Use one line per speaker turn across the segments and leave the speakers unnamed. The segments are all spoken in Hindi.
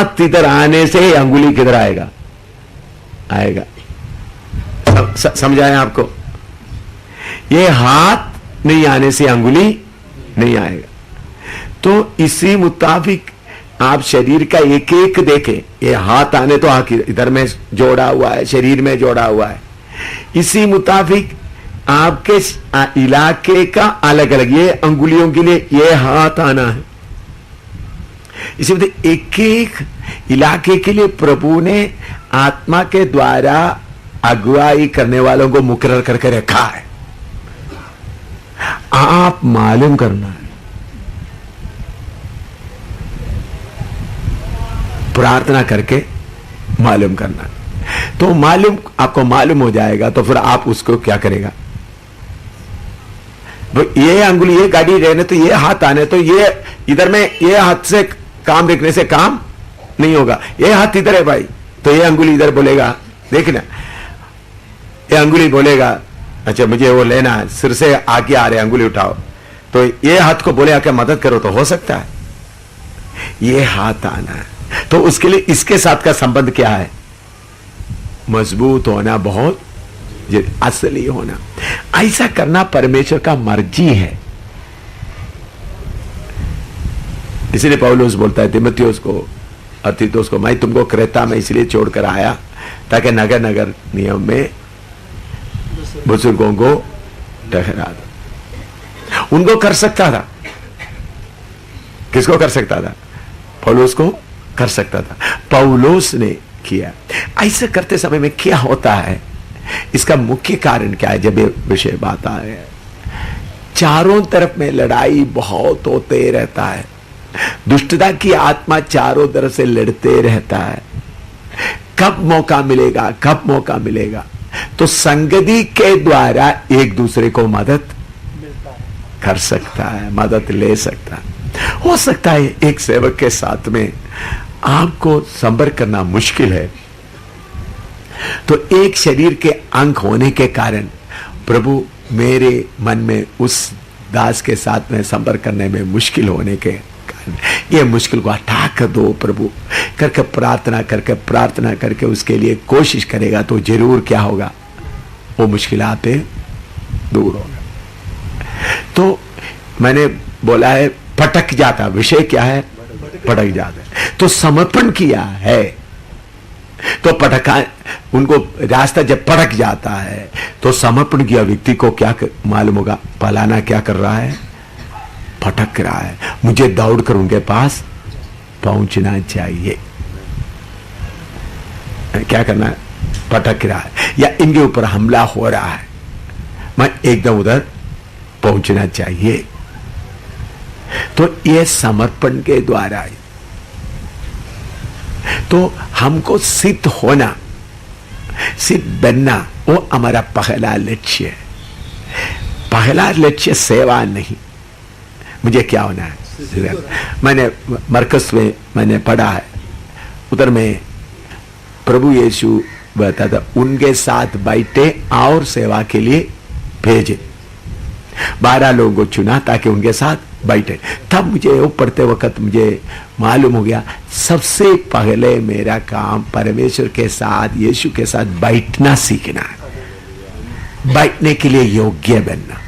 हाथ इधर आने से ही अंगुली किधर आएगा, आएगा। समझाया आपको? ये हाथ नहीं आने से अंगुली नहीं आएगा। तो इसी मुताबिक आप शरीर का एक एक देखें। ये हाथ आने तो हाथ इधर में जोड़ा हुआ है, शरीर में जोड़ा हुआ है। इसी मुताबिक आपके इलाके का अलग अलग, ये अंगुलियों के लिए ये हाथ आना है। इसी मतलब एक एक इलाके के लिए प्रभु ने आत्मा के द्वारा अगुवाई करने वालों को मुकर्रर करके रखा है। आप मालूम करना है, प्रार्थना करके मालूम करना है। तो मालूम आपको मालूम हो जाएगा तो फिर आप उसको क्या करेगा? ये अंगुली, ये गाड़ी रहने तो ये हाथ आने तो ये इधर में, ये हाथ से काम देखने से काम नहीं होगा। ये हाथ इधर है भाई, तो ये अंगुली इधर बोलेगा, देखना, ये अंगुली बोलेगा अच्छा मुझे वो लेना है, सिर से आगे आ रहे अंगुली उठाओ, तो ये हाथ को बोले आके मदद करो, तो हो सकता है ये हाथ आना है। तो उसके लिए इसके साथ का संबंध क्या है? मजबूत होना, बहुत असली होना। ऐसा करना परमेश्वर का मर्जी है। इसलिए पौलुस बोलता है तिमुथियुस को और तीतुस को, मैं तुमको क्रेता में इसलिए छोड़कर आया ताकि नगर नगर नियम में बुजुर्गों को ठहरा दो। उनको कर सकता था, किसको कर सकता था? पौलुस को कर सकता था। पौलुस ने किया। ऐसे करते समय में क्या होता है, इसका मुख्य कारण क्या है? जब ये विषय बात आ है, चारों तरफ में लड़ाई बहुत होते रहता है, दुष्टता की आत्मा चारों तरफ से लड़ते रहता है। कब मौका मिलेगा, कब मौका मिलेगा? तो संगति के द्वारा एक दूसरे को मदद कर सकता है, मदद ले सकता है। हो सकता है एक सेवक के साथ में आपको संपर्क करना मुश्किल है, तो एक शरीर के अंग होने के कारण प्रभु मेरे मन में उस दास के साथ में संपर्क करने में मुश्किल होने के कारण ये मुश्किल को हटा कर दो प्रभु करके प्रार्थना करके उसके लिए कोशिश करेगा तो जरूर क्या होगा, वो मुश्किलातें दूर होगा। तो मैंने बोला है भटक जाता, विषय क्या है? भटक जाता है। तो समर्पण किया है तो भटका, उनको रास्ता जब भटक जाता है तो समर्पण किया व्यक्ति को क्या मालूम होगा, फलाना क्या कर रहा है? भटक रहा है, मुझे दौड़कर उनके पास पहुंचना चाहिए। क्या करना है? भटक रहा है या इनके ऊपर हमला हो रहा है, मैं एकदम उधर पहुंचना चाहिए। तो यह समर्पण के द्वारा है। तो हमको सिद्ध होना, सिद्ध बनना, वो हमारा पहला लक्ष्य है। पहला लक्ष्य सेवा नहीं, मुझे क्या होना है? मैंने मरकस में मैंने पढ़ा है, उधर में प्रभु यीशु बता था उनके साथ बैठे और सेवा के लिए भेजे, 12 लोगों को चुना ताकि उनके साथ बैठे। तब मुझे वो पढ़ते वक्त मुझे मालूम हो गया, सबसे पहले मेरा काम परमेश्वर के साथ, यीशु के साथ बैठना सीखना है, बैठने के लिए योग्य बनना,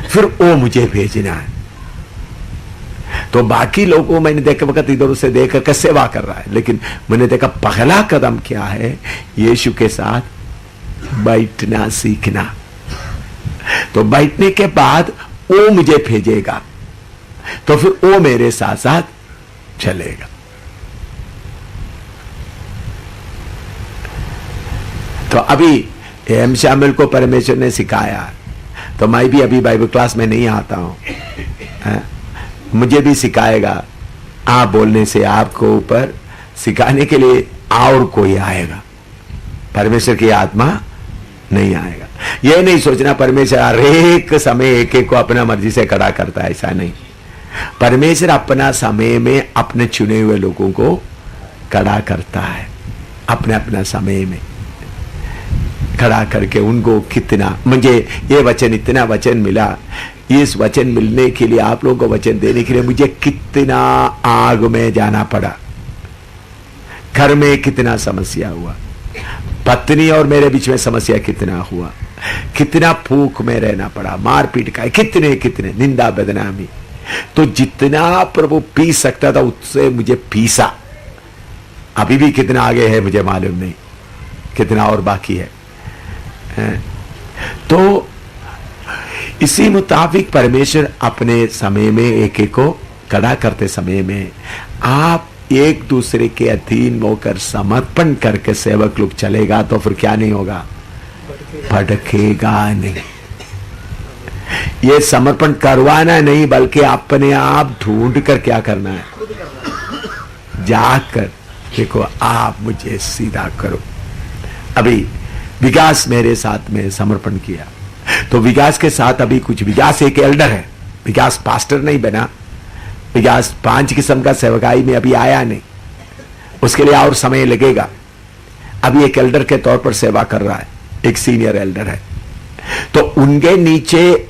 फिर वो मुझे भेजना है। तो बाकी लोगों को मैंने देखा वक्त इधर से देख कर सेवा कर रहा है, लेकिन मैंने देखा पहला कदम क्या है? यीशु के साथ बैठना सीखना। तो बैठने के बाद वो मुझे भेजेगा, तो फिर वो मेरे साथ साथ चलेगा। तो अभी एम शामिल को परमेश्वर ने सिखाया, तो मैं भी अभी बाइबल क्लास में नहीं आता हूं, मुझे भी सिखाएगा। आप बोलने से आपको ऊपर सिखाने के लिए और कोई आएगा, परमेश्वर की आत्मा नहीं आएगा। यह नहीं सोचना परमेश्वर हर एक समय एक एक को अपना मर्जी से खड़ा करता है, ऐसा नहीं। परमेश्वर अपना समय में अपने चुने हुए लोगों को खड़ा करता है, अपने अपना समय में खड़ा करके उनको कितना, मुझे ये वचन, इतना वचन मिला, इस वचन मिलने के लिए, आप लोगों को वचन देने के लिए मुझे कितना आग में जाना पड़ा, घर में कितना समस्या हुआ, पत्नी और मेरे बीच में समस्या कितना हुआ, कितना फूक में रहना पड़ा, मारपीट का, कितने कितने निंदा बदनामी। तो जितना प्रभु पी सकता था उससे मुझे पीसा। अभी भी कितना आगे है मुझे मालूम नहीं, कितना और बाकी है। तो इसी मुताबिक परमेश्वर अपने समय में एक एक को खड़ा करते समय में आप एक दूसरे के अधीन होकर समर्पण करके सेवक लोग चलेगा तो फिर क्या नहीं होगा, भटकेगा नहीं। ये समर्पण करवाना नहीं बल्कि अपने आप ढूंढ कर क्या करना है, जाकर देखो आप मुझे सीधा करो। अभी विकास मेरे साथ में समर्पण किया, तो विकास के साथ अभी कुछ, विकास एक एल्डर है, विकास पास्टर नहीं बना, विकास 5 किस्म का सेवकाई में अभी आया नहीं, उसके लिए और समय लगेगा। अभी एक एल्डर के तौर पर सेवा कर रहा है, एक सीनियर एल्डर है। तो उनके नीचे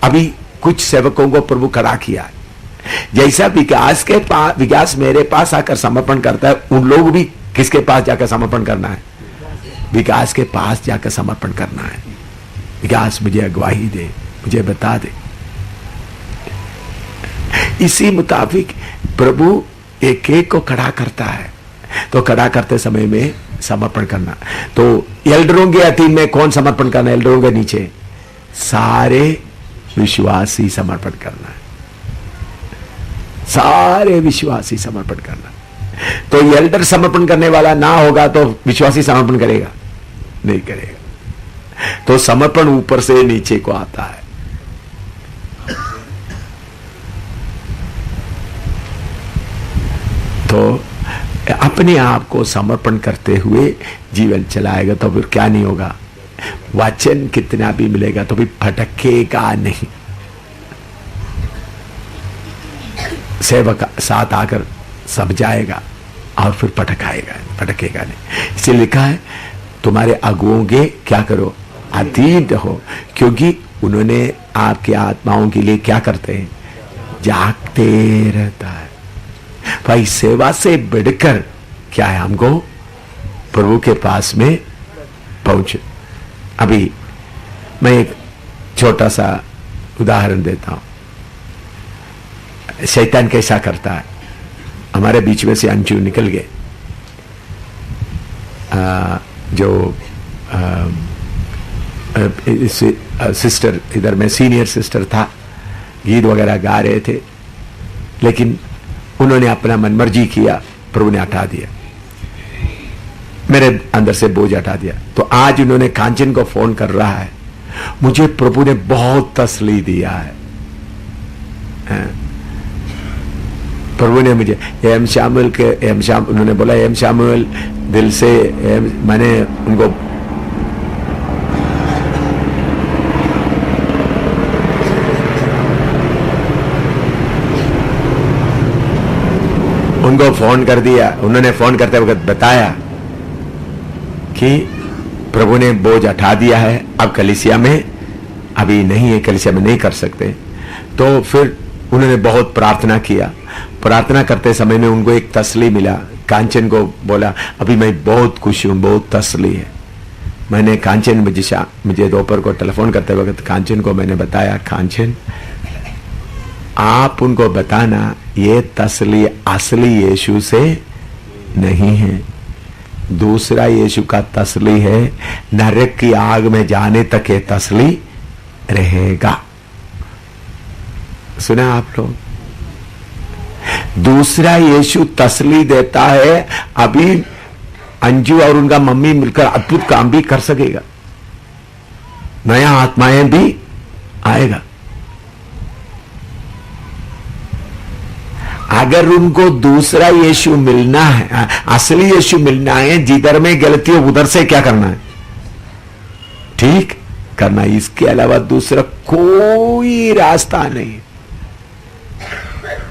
अभी कुछ सेवकों को प्रभु खड़ा किया है। जैसा विकास मेरे पास आकर समर्पण करता है, उन लोग भी किसके पास जाकर समर्पण करना है, विकास के पास जाकर समर्पण करना है। विकास मुझे अगवाही दे, मुझे बता दे। इसी मुताबिक प्रभु एक एक को खड़ा करता है, तो खड़ा करते समय में समर्पण करना। तो एल्डरों के अधीन में कौन समर्पण करना, एल्डरों के नीचे सारे विश्वासी समर्पण करना है, सारे विश्वासी समर्पण करना। तो एल्डर समर्पण करने वाला ना होगा तो विश्वासी समर्पण करेगा नहीं करेगा। तो समर्पण ऊपर से नीचे को आता है। तो अपने आप को समर्पण करते हुए जीवन चलाएगा तो फिर क्या नहीं होगा, वचन कितना भी मिलेगा तो भी भटकेगा नहीं। सेवक साथ आकर सब जाएगा और फिर भटकेगा नहीं। इसलिए लिखा है तुम्हारे अगुओं के क्या करो, अधीन रहो, क्योंकि उन्होंने आपकी आत्माओं के लिए क्या करते हैं, जागते रहता है। भाई सेवा से बढ़कर क्या है, हमको प्रभु के पास में पहुंचे। अभी मैं एक छोटा सा उदाहरण देता हूं, शैतान कैसा करता है। हमारे बीच में से अंजू निकल गए, जो सिस्टर, इधर में सीनियर सिस्टर था, गीत वगैरह गा रहे थे, लेकिन उन्होंने अपना मनमर्जी किया, प्रभु ने हटा दिया, मेरे अंदर से बोझ हटा दिया। तो आज उन्होंने कांचन को फोन कर रहा है, मुझे प्रभु ने बहुत तसल्ली दिया है। प्रभु ने मुझे उन्होंने बोला एम शामुल दिल से, मैंने उनको फोन कर दिया। उन्होंने फोन करते वक्त बताया कि प्रभु ने बोझ हटा दिया है, अब कलीसिया में अभी नहीं है, कलीसिया में नहीं कर सकते। तो फिर उन्होंने बहुत प्रार्थना किया। प्रार्थना करते समय में उनको एक तसल्ली मिला। कांचन को बोला अभी मैं बहुत खुश हूं, बहुत तसल्ली है। मैंने कांचन मुझे दोपहर को टेलीफोन करते वक्त कांचन को मैंने बताया, कांचन आप उनको बताना ये तसल्ली असली यीशु से नहीं है, दूसरा यीशु का तसल्ली है, नरक की आग में जाने तक ये तसल्ली रहेगा। सुना आप लोग, दूसरा यीशु तसल्ली देता है। अभी अंजू और उनका मम्मी मिलकर अद्भुत काम भी कर सकेगा, नया आत्माएं भी आएगा। अगर उनको दूसरा यीशु मिलना है, असली यीशु मिलना है, जिधर में गलती हो उधर से क्या करना है, ठीक करना, इसके अलावा दूसरा कोई रास्ता नहीं।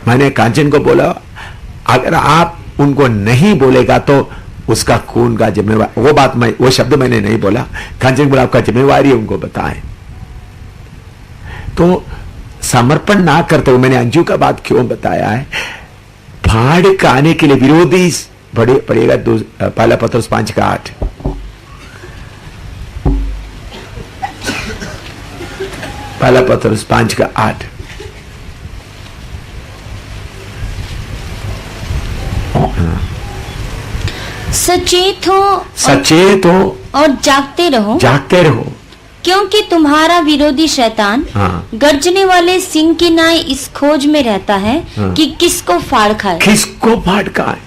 मैंने कांचन को बोला अगर आप उनको नहीं बोलेगा तो उसका खून का जिम्मेवार, वो शब्द मैंने नहीं बोला, कांचन बोला आपका जिम्मेवारी है उनको बताएं। तो समर्पण ना करते हुए मैंने अंजू का बात क्यों बताया है, फाड़ आने के लिए, विरोधी पढ़िएगा पहला पत्रस 5:8। पहला पत्रस 5:8। सचेत हो
और जागते रहो, क्योंकि तुम्हारा विरोधी शैतान गर्जने वाले सिंह की नाई इस खोज में रहता है कि किसको फाड़ खाए।
किसको फाड़ खाए?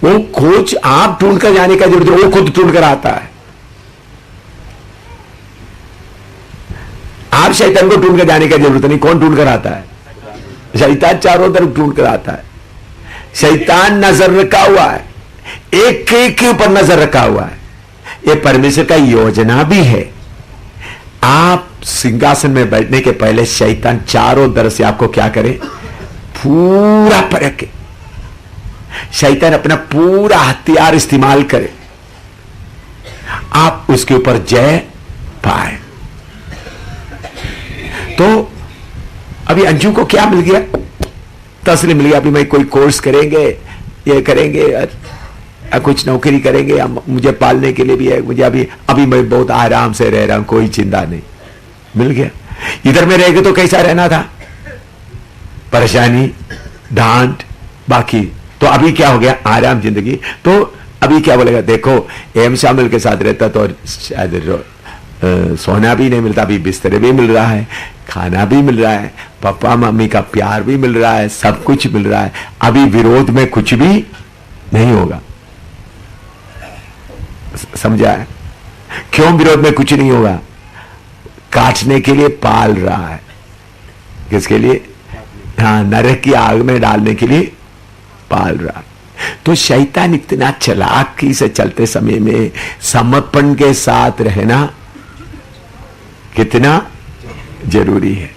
वो खोज आप ढूंढ कर जाने का जरूरत है, वो खुद ढूंढ कर आता है। आप शैतान को ढूंढ कर जाने की जरूरत नहीं। कौन ढूंढ कर आता है? शैतान चारों तरफ ढूंढ कर आता है। शैतान नजर रखा हुआ है, एक के ऊपर नजर रखा हुआ है। ये परमेश्वर का योजना भी है। आप सिंहासन में बैठने के पहले शैतान चारों तरफ से आपको क्या करे? पूरा परखे। शैतान अपना पूरा हथियार इस्तेमाल करे, आप उसके ऊपर जय पाए। तो अभी अंजू को क्या मिल गया? तसली मिल गया। अभी मैं कोई कोर्स करेंगे, ये करेंगे, कुछ नौकरी करेंगे, मुझे पालने के लिए भी है, मुझे अभी मैं बहुत आराम से रह रहा हूं, कोई चिंता नहीं। मिल गया। इधर में रहेगा तो कैसा रहना था? परेशानी, डांट, बाकी। तो अभी क्या हो गया? आराम जिंदगी। तो अभी क्या बोलेगा? देखो एम शामिल के साथ रहता तो शायद सोना भी नहीं मिलता, अभी बिस्तर भी मिल रहा है, खाना भी मिल रहा है, पापा मम्मी का प्यार भी मिल रहा है, सब कुछ मिल रहा है। अभी विरोध में कुछ भी नहीं होगा। समझा है? क्यों विरोध में कुछ नहीं होगा? काटने के लिए पाल रहा है। किसके लिए? हाँ, नरक की आग में डालने के लिए पाल रहा। तो शैतान इतना चालाकी से चलते समय में समर्पण के साथ रहना कितना जरूरी है।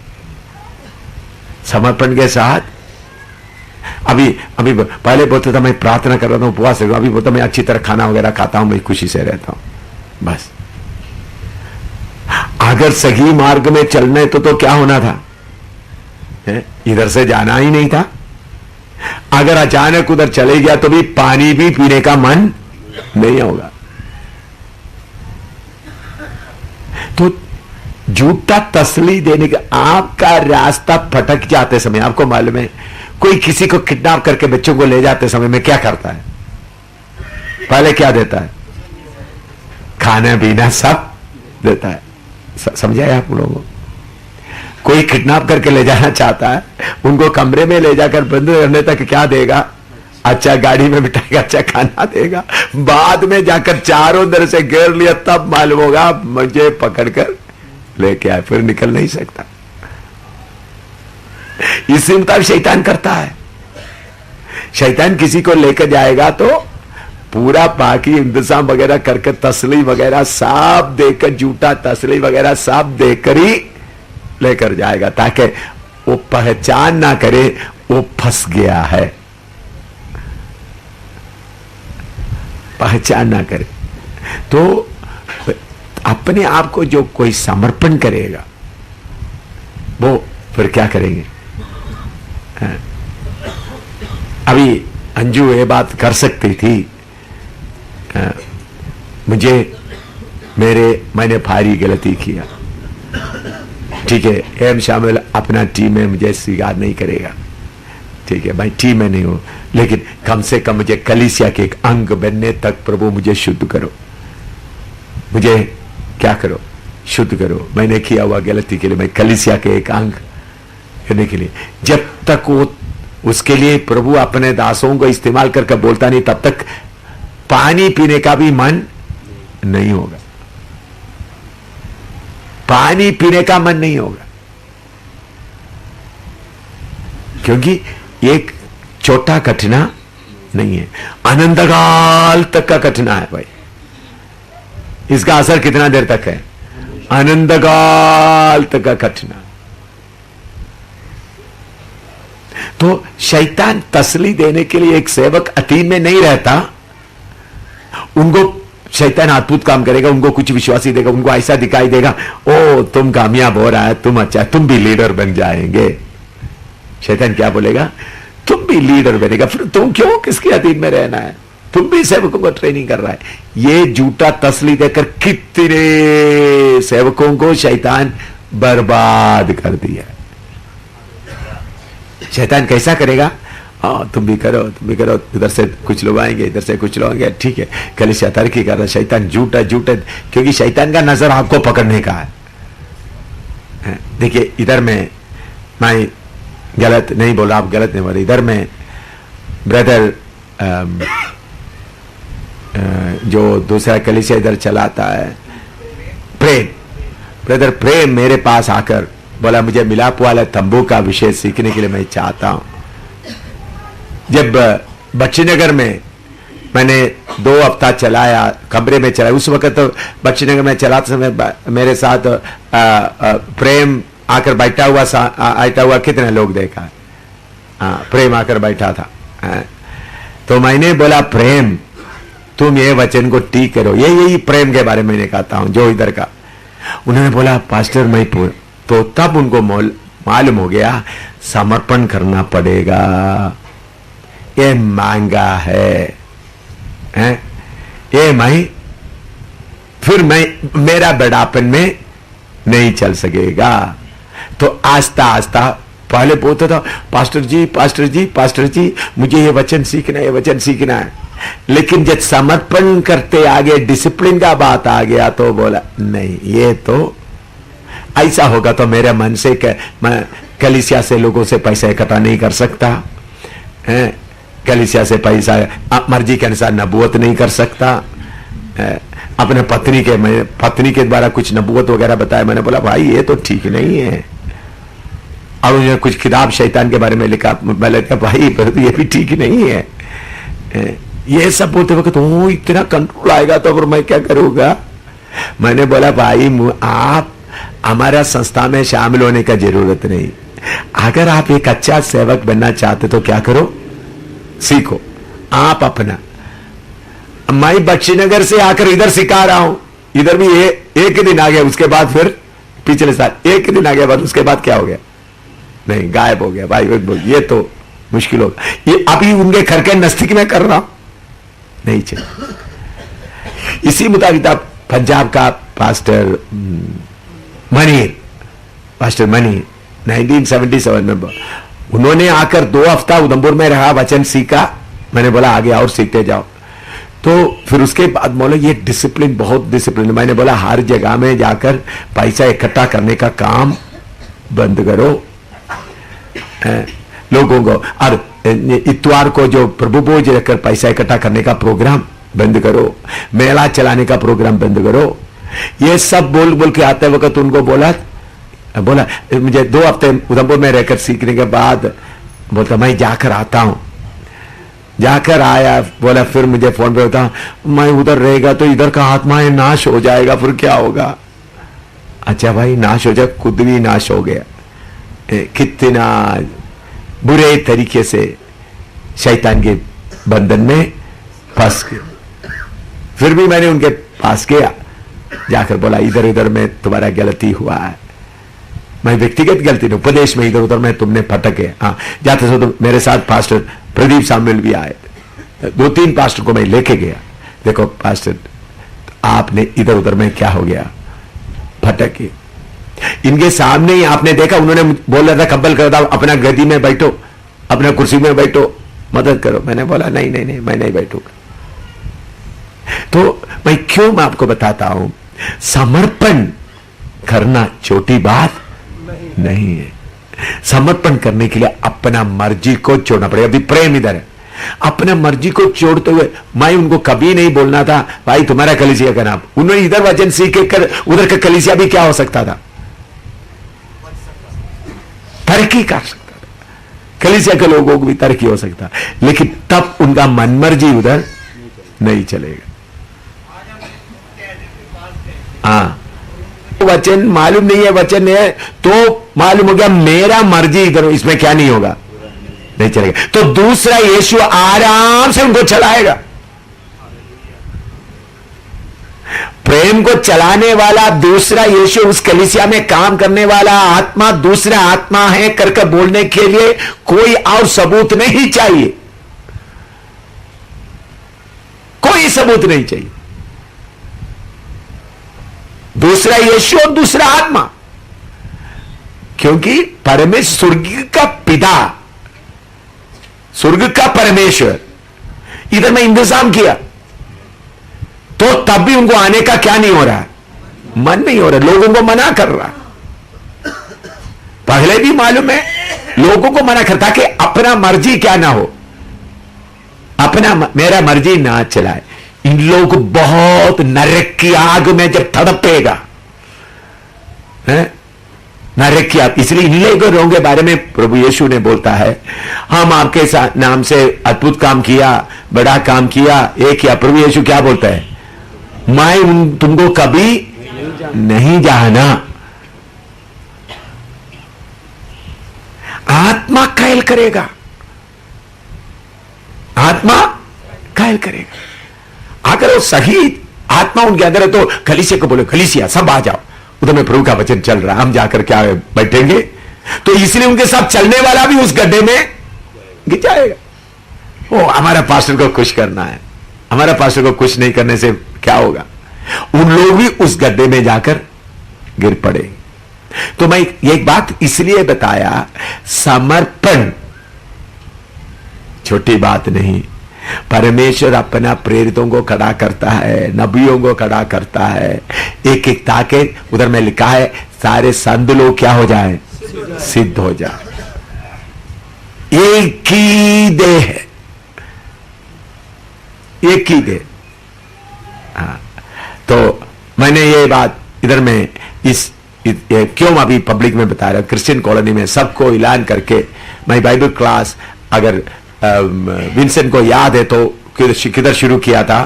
समर्पण के साथ। अभी पहले बोलता था मैं प्रार्थना कर रहा था, उपवास कर रहा हूं। अभी बोलता मैं अच्छी तरह खाना वगैरह खाता हूं, मैं खुशी से रहता हूं। बस अगर सही मार्ग में चलने तो क्या होना था? इधर से जाना ही नहीं था। अगर अचानक उधर चले गया तो भी पानी भी पीने का मन नहीं होगा। तो झूठा तसली देने का आपका रास्ता भटक जाते समय, आपको मालूम है कोई किसी को किडनैप करके बच्चों को ले जाते समय में क्या करता है? पहले क्या देता है? खाना पीना सब देता है। समझा है आप लोगों? कोई किडनैप करके ले जाना चाहता है, उनको कमरे में ले जाकर बंद करने तक क्या देगा? अच्छा गाड़ी में बिठाएगा, अच्छा खाना देगा। बाद में जाकर चारों तरह से घेर लिया तब मालूम होगा मुझे पकड़कर लेके आए, फिर निकल नहीं सकता। इसी मुताबिक शैतान करता है। शैतान किसी को लेकर जाएगा तो पूरा बाकी इंतजाम वगैरह करके तसली वगैरह सब देकर, झूठा तसली वगैरह सब देकर ही लेकर जाएगा, ताकि वो पहचान ना करे वो फंस गया है। पहचान ना करे तो अपने आप को जो कोई समर्पण करेगा वो फिर क्या करेंगे? अभी अंजू ये बात कर सकती थी, मैंने भारी गलती किया, ठीक है, एम शामिल अपना टीम में मुझे स्वीकार नहीं करेगा, ठीक है भाई, टीम में नहीं हो, लेकिन कम से कम मुझे कलीसिया के एक अंग बनने तक प्रभु मुझे शुद्ध करो, मुझे क्या करो? शुद्ध करो। मैंने किया हुआ गलती के लिए मैं कलीसिया के एक अंग करने के लिए, जब तक वो उसके लिए प्रभु अपने दासों को इस्तेमाल करके बोलता नहीं, तब तक पानी पीने का भी मन नहीं होगा। पानी पीने का मन नहीं होगा, क्योंकि एक छोटा कठिना नहीं है, अनंतकाल तक का कठिना है भाई। इसका असर कितना देर तक है? अनंतकाल तक का कठिना। तो शैतान तसली देने के लिए एक सेवक अधीन में नहीं रहता, उनको शैतान अद्भुत काम करेगा, उनको कुछ विश्वासी देगा, उनको ऐसा दिखाई देगा, ओ तुम कामयाब हो रहा है, तुम अच्छा, तुम भी लीडर बन जाएंगे। शैतान क्या बोलेगा? तुम भी लीडर बनेगा, फिर तुम क्यों किसके अधीन में रहना है? तुम भी सेवकों को ट्रेनिंग कर रहा है। ये झूठा तसली देकर कितने सेवकों को शैतान बर्बाद कर दिया। शैतान कैसा करेगा? तुम भी करो, तुम भी करो, इधर से कुछ लोग आएंगे, इधर से कुछ लोग आएंगे, ठीक है, कलीसिया तरक्की कर रहा है। शैतान झूठा झूठा, क्योंकि शैतान का नजर आपको पकड़ने का है। देखिए, इधर मैं गलत नहीं बोला, आप गलत नहीं बोले, इधर में ब्रदर जो दूसरा कलीसिया इधर चलाता है, प्रेम, ब्रदर प्रेम मेरे पास आकर बोला मुझे मिलाप वाला तंबू का विषय सीखने के लिए मैं चाहता हूं। जब बच्चीनगर में मैंने 2 हफ्ता चलाया, कमरे में चलाया, उस वक्त तो बच्चीनगर में चलाते समय मेरे साथ प्रेम आकर बैठा हुआ कितने लोग देखा? प्रेम आकर बैठा था। तो मैंने बोला प्रेम तुम ये वचन को ठीक करो, यही प्रेम के बारे में मैंने कहता हूं जो इधर का। उन्होंने बोला पास्टर मैं तो तब उनको मालूम हो गया समर्पण करना पड़ेगा, ये महंगा है, ये फिर मेरा बड़ापन में नहीं चल सकेगा। तो आस्ता आस्ता पहले बोलता था पास्टर जी पास्टर जी पास्टर जी मुझे ये वचन सीखना है, ये वचन सीखना है, लेकिन जब समर्पण करते आगे डिसिप्लिन का बात आ गया तो बोला नहीं, ये तो ऐसा होगा तो मेरे मन से मैं कलीसिया से लोगों से पैसा इकट्ठा नहीं कर सकता, कलीसिया से पैसा मर्जी के अनुसार नबूवत नहीं कर सकता, अपने पत्नी के द्वारा कुछ नबूवत वगैरह बताया। मैंने बोला भाई ये तो ठीक नहीं है। और उन्होंने कुछ किताब शैतान के बारे में लिखा, मैंने कहा भाई ये भी ठीक नहीं है। ये सब बोलते वक्त इतना कंट्रोल आएगा तो फिर मैं क्या करूंगा? मैंने बोला भाई आप हमारा संस्था में शामिल होने का जरूरत नहीं, अगर आप एक अच्छा सेवक बनना चाहते तो क्या करो, सीखो आप अपना। मैं बख्शीनगर से आकर इधर सिखा रहा हूं, इधर भी एक दिन आ गया, उसके बाद फिर पिछले साल एक दिन आ गया, बाद उसके बाद क्या हो गया? नहीं, गायब हो गया भाई। ये तो मुश्किल होगा, ये अभी उनके घर के नजदीक में कर रहा हूं, नहीं चल। इसी मुताबिक पंजाब का पास्टर मनीर 1977 में उन्होंने आकर 2 हफ्ता उधमपुर में रहा, वचन सीखा। मैंने बोला आगे और सीखते जाओ। तो फिर उसके बाद बोला ये डिसिप्लिन, बहुत डिसिप्लिन। मैंने बोला हर जगह में जाकर पैसा इकट्ठा करने का काम बंद करो, लोगों को, और इतवार को जो प्रभु भोज रखकर पैसा इकट्ठा करने का प्रोग्राम बंद करो, मेला चलाने का प्रोग्राम बंद करो। ये सब बोल बोल के आते वक्त उनको बोला मुझे 2 हफ्ते उधमपुर में रहकर सीखने के बाद बोलता मैं जाकर आता हूं। जाकर आया, बोला फिर मुझे फोन पे होता मैं उधर रहेगा तो इधर का आत्मा नाश हो जाएगा, फिर क्या होगा? अच्छा भाई नाश हो जाए, खुद भी नाश हो गया। कितना बुरे तरीके से शैतान के बंधन में फंस गया। फिर भी मैंने उनके पास गया, जाकर बोला इधर उधर में तुम्हारा गलती हुआ है। मैं व्यक्तिगत गलती नहीं, उपदेश में इधर उधर में तुमने फटके। हाँ, जाते समय तो मेरे साथ पास्टर प्रदीप सामुएल भी आए, 2-3 पास्टर को मैं लेके गया। देखो पास्टर आपने इधर उधर में क्या हो गया, फटके। इनके सामने ही आपने देखा, उन्होंने बोल रहा था कंबल कर दो, अपना गद्दी में बैठो, अपना कुर्सी में बैठो, मदद करो। मैंने बोला नहीं नहीं नहीं मैं नहीं बैठूंगा। तो मैं आपको बताता हूं, समर्पण करना छोटी बात नहीं है। समर्पण करने के लिए अपना मर्जी को छोड़ना पड़ेगा। अभी प्रेम इधर है, अपना मर्जी को छोड़ते हुए मैं उनको कभी नहीं बोलना था भाई तुम्हारा कलीसिया का नाम। उन्होंने इधर वचन सीख कर उधर का कलीसिया भी क्या हो सकता था, तरक्की कर सकता था, कलीसिया के लोगों को भी तरक्की हो सकता, लेकिन तब उनका मनमर्जी उधर नहीं चलेगा। हाँ, वचन मालूम नहीं है, वचन है तो मालूम हो गया मेरा मर्जी इधर, इसमें क्या नहीं होगा, नहीं चलेगा। तो दूसरा यीशु आराम से उनको चलाएगा। प्रेम को चलाने वाला दूसरा यीशु, उस कलीसिया में काम करने वाला आत्मा दूसरा आत्मा है करके बोलने के लिए कोई और सबूत नहीं चाहिए, कोई सबूत नहीं चाहिए। दूसरा यीशु और दूसरा आत्मा, क्योंकि परमेश्वर स्वर्ग का पिता, स्वर्ग का परमेश्वर इधर में इंतजाम किया, तो तब भी उनको आने का क्या नहीं हो रहा, मन नहीं हो रहा, लोगों को मना कर रहा। पहले भी मालूम है, लोगों को मना करता कि अपना मर्जी क्या ना हो, अपना मेरा मर्जी ना चलाए। इन लोग बहुत नरक की आग में जब तड़पेगा, नरक की आग, इसलिए इन लोगों के बारे में प्रभु यीशु ने बोलता है, हम आपके नाम से अद्भुत काम किया, बड़ा काम किया, एक किया। प्रभु यीशु क्या बोलता है, मैं तुमको कभी नहीं जाना। आत्मा कायल करेगा, आत्मा कायल करेगा। अगर वो सही आत्मा उनके अंदर है तो कलीसिया को बोले, कलीसिया सब आ जाओ, उधर में प्रभु का वचन चल रहा है, हम जाकर क्या बैठेंगे। तो इसलिए उनके साथ चलने वाला भी उस गड्ढे में गिर जाएगा। ओ, हमारा पास्टर को खुश करना है, हमारा पास्टर को खुश नहीं करने से क्या होगा, उन लोग भी उस गड्ढे में जाकर गिर पड़े। तो मैं एक बात इसलिए बताया, समर्पण छोटी बात नहीं। परमेश्वर अपना प्रेरितों को खड़ा करता है, नबियों को खड़ा करता है, एक एक ताकि उधर में लिखा है सारे संत लोग क्या हो जाए, सिद्ध हो जाए। एक ही देह है, एक ही देह। हाँ, तो मैंने ये बात इधर में क्यों अभी पब्लिक में बता रहा हूं, क्रिश्चियन कॉलोनी में सबको ऐलान करके मैं बाइबल क्लास, अगर विंसेंट को याद है तो किधर शुरू किया था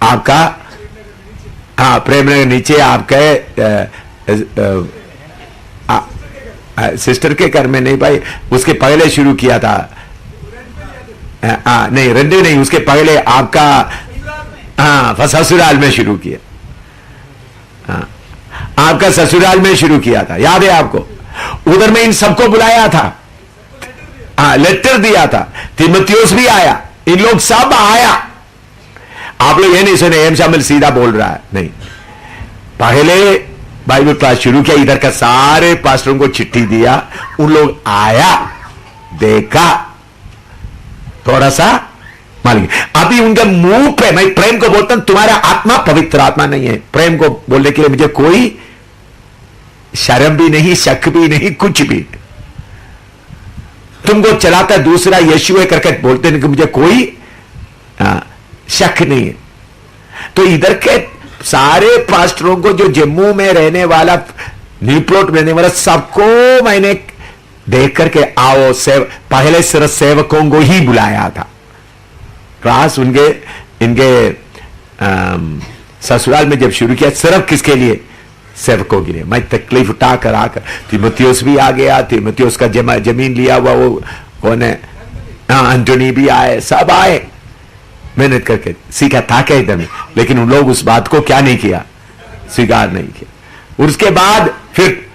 आपका, हाँ प्रेम नगर नीचे आपके सिस्टर के घर में नहीं भाई, उसके पहले शुरू किया था, नहीं रंडे नहीं, उसके पहले आपका हाँ ससुराल में शुरू किया, हाँ आपका ससुराल में शुरू किया था, याद है आपको। उधर में इन सबको बुलाया था, हाँ लेटर दिया था, तीमुथियुस भी आया, इन लोग सब आया। आप लोग ये नहीं सुने एम शामिल सीधा बोल रहा है, नहीं, पहले बाइबल क्लास शुरू किया, इधर का सारे पास्टरों को चिट्ठी दिया, उन लोग आया, देखा, थोड़ा सा मान अभी उनके मुंह पे, मैं प्रेम को बोलता हूं, तुम्हारा आत्मा पवित्र आत्मा नहीं है। प्रेम को बोलने के लिए मुझे कोई शर्म भी नहीं, शक भी नहीं, कुछ भी। तुमको चलाता दूसरा यीशु है करके बोलते हैं कि मुझे कोई शक नहीं है। तो इधर के सारे पास्टरों को, जो जम्मू में रहने वाला, न्यूप्लॉट में रहने वाला, सबको मैंने देख करके आओ पहले सिर्फ सेवकों को ही बुलाया था। क्लास उनके इनके ससुराल में जब शुरू किया, सिर्फ किसके लिए, सेवकों के लिए। मैं तकलीफ उठा कर आकर, तीमुथियुस भी आ गया, तीमुथियुस का जमीन लिया हुआ वो कौन है, एंटोनी भी आए, सब आए, मेहनत करके सीखा था क्या इधर में। लेकिन उन लोग उस बात को क्या नहीं किया, स्वीकार नहीं किया। उसके बाद फिर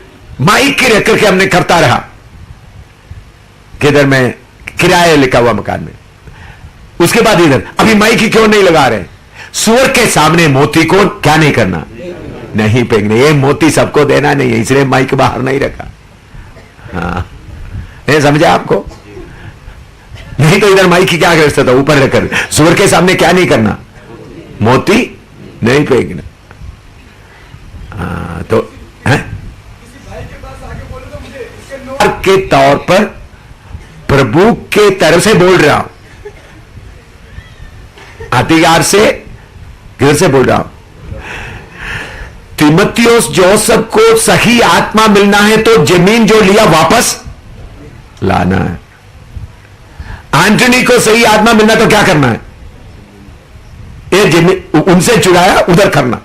माइक रख करके हमने करता रहा, किधर में किराए लिखा हुआ मकान में। उसके बाद इधर अभी माइक क्यों नहीं लगा रहे, सूअर के सामने मोती को क्या नहीं करना, नहीं फेंकने। ये मोती सबको देना नहीं है, इसलिए माइक बाहर नहीं रखा। हाँ नहीं समझा आपको, नहीं तो इधर माइक क्या करता था, ऊपर रखकर। सूअर के सामने क्या नहीं करना, मोती नहीं फेंकना। हाँ तो के तौर पर प्रभु के तरफ से बोल रहा हूं, अधिकार से घर से बोल रहा हूं। तीमुथियुस जोसेफ को सही आत्मा मिलना है तो जमीन जो लिया वापस लाना है। एंटनी को सही आत्मा मिलना तो क्या करना है, ये जमीन उनसे चुराया उधर करना।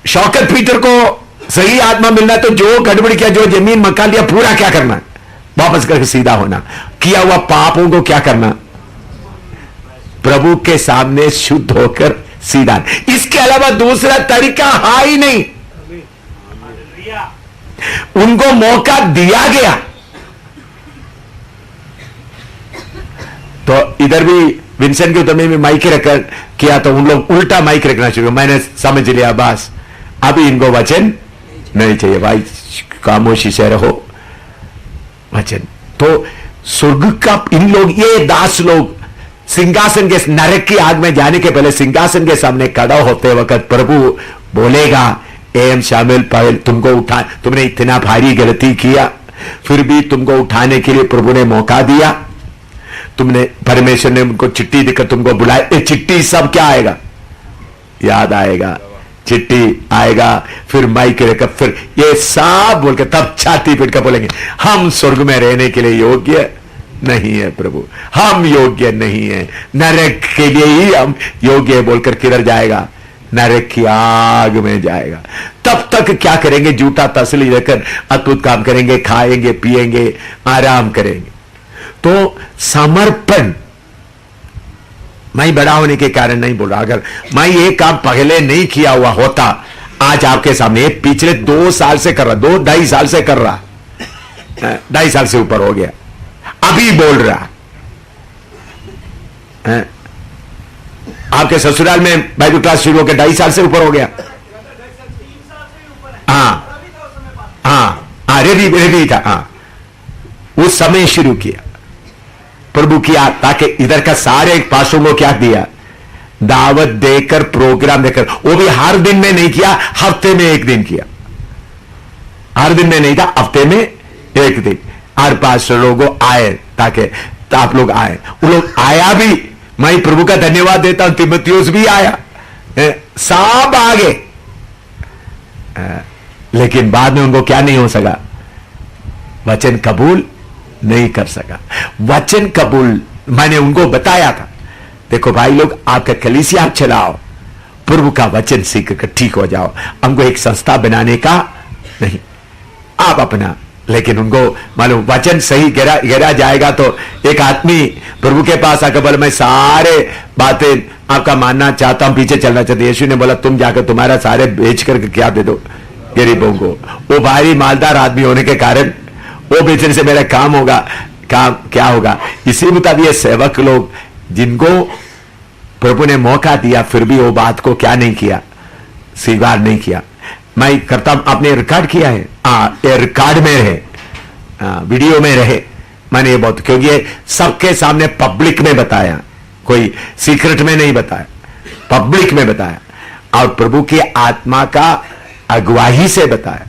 शौकत पीटर को सही आत्मा मिलना तो जो गड़बड़ किया, जो जमीन मकान लिया, पूरा क्या करना है, वापस करके सीधा होना। किया हुआ पापों को क्या करना, प्रभु के सामने शुद्ध होकर सीधा। इसके अलावा दूसरा तरीका है ही नहीं। उनको मौका दिया गया। तो इधर भी विंसेंट के उतरने में माइक रख किया तो उन लोग उल्टा माइक रखना शुरू। मैंने समझ लिया बस अभी इनको वचन नहीं चाहिए, भाई खामोशी से रहो वचन। तो स्वर्ग का इन लोग, ये दास लोग सिंहासन के नरक की आग में जाने के पहले सिंहासन के सामने खड़ा होते वक्त प्रभु बोलेगा, एम शामिल पहल तुमको उठा, तुमने इतना भारी गलती किया फिर भी तुमको उठाने के लिए प्रभु ने मौका दिया। तुमने, परमेश्वर ने उनको चिट्ठी देकर तुमको बुलाया। ये चिट्ठी सब क्या आएगा, याद आएगा, चिट्ठी आएगा, फिर माइक रखकर फिर ये सब बोलकर तब छाती पीट कर बोलेंगे हम स्वर्ग में रहने के लिए योग्य नहीं है प्रभु, हम योग्य नहीं है, नरक के लिए ही हम योग्य है बोलकर किधर जाएगा, नरक की आग में जाएगा। तब तक क्या करेंगे, झूठा तसली देकर अद्भुत काम करेंगे, खाएंगे पिएंगे आराम करेंगे। तो समर्पण, मैं बड़ा होने के कारण नहीं बोल रहा, अगर मैं ये काम पहले नहीं किया हुआ होता, आज आपके सामने पिछले 2 साल से कर रहा, 2-2.5 साल से कर रहा, 2.5 साल से ऊपर हो गया, अभी बोल रहा है। आपके ससुराल में बाइबल क्लास शुरू होकर 2.5 साल से ऊपर हो गया। हाँ रेडी था, हाँ उस समय शुरू किया प्रभु किया, ताकि इधर का सारे पासों को क्या दिया, दावत देकर प्रोग्राम देकर, वो भी हर दिन में नहीं किया, हफ्ते में 1 दिन किया। हर दिन में नहीं था, हफ्ते में 1 दिन। हर पास लोगों आए ताकि आप लोग आए, वो लोग आया भी, मैं प्रभु का धन्यवाद देता हूं, तिमुथियुस भी आया, सब आ गए, लेकिन बाद में उनको क्या नहीं हो सका, वचन कबूल नहीं कर सका। वचन कबूल मैंने उनको बताया था, देखो भाई लोग, आपका कलीसिया आप चलाओ, प्रभु का वचन सीख कर ठीक हो जाओ, हमको एक संस्था बनाने का नहीं, आप अपना। लेकिन उनको मालूम वचन सही गिरा जाएगा तो एक आदमी प्रभु के पास आकर बोला मैं सारे बातें आपका मानना चाहता हूं, पीछे चलना चाहता। यीशु ने बोला तुम जाकर तुम्हारा सारे बेच करके क्या दे दो गरीबों को। वो भारी मालदार आदमी होने के कारण वो बेचने से मेरा काम होगा, काम क्या होगा। इसी मुताबिक ये सेवक लोग जिनको प्रभु ने मौका दिया फिर भी वो बात को क्या नहीं किया, स्वीकार नहीं किया। मैं करता हूं, आपने रिकॉर्ड किया है, ये रिकॉर्ड में रहे, वीडियो में रहे। मैंने ये बहुत, क्योंकि ये सबके सामने पब्लिक में बताया, कोई सीक्रेट में नहीं बताया, पब्लिक में बताया, और प्रभु की आत्मा का अगुवाही से बताया,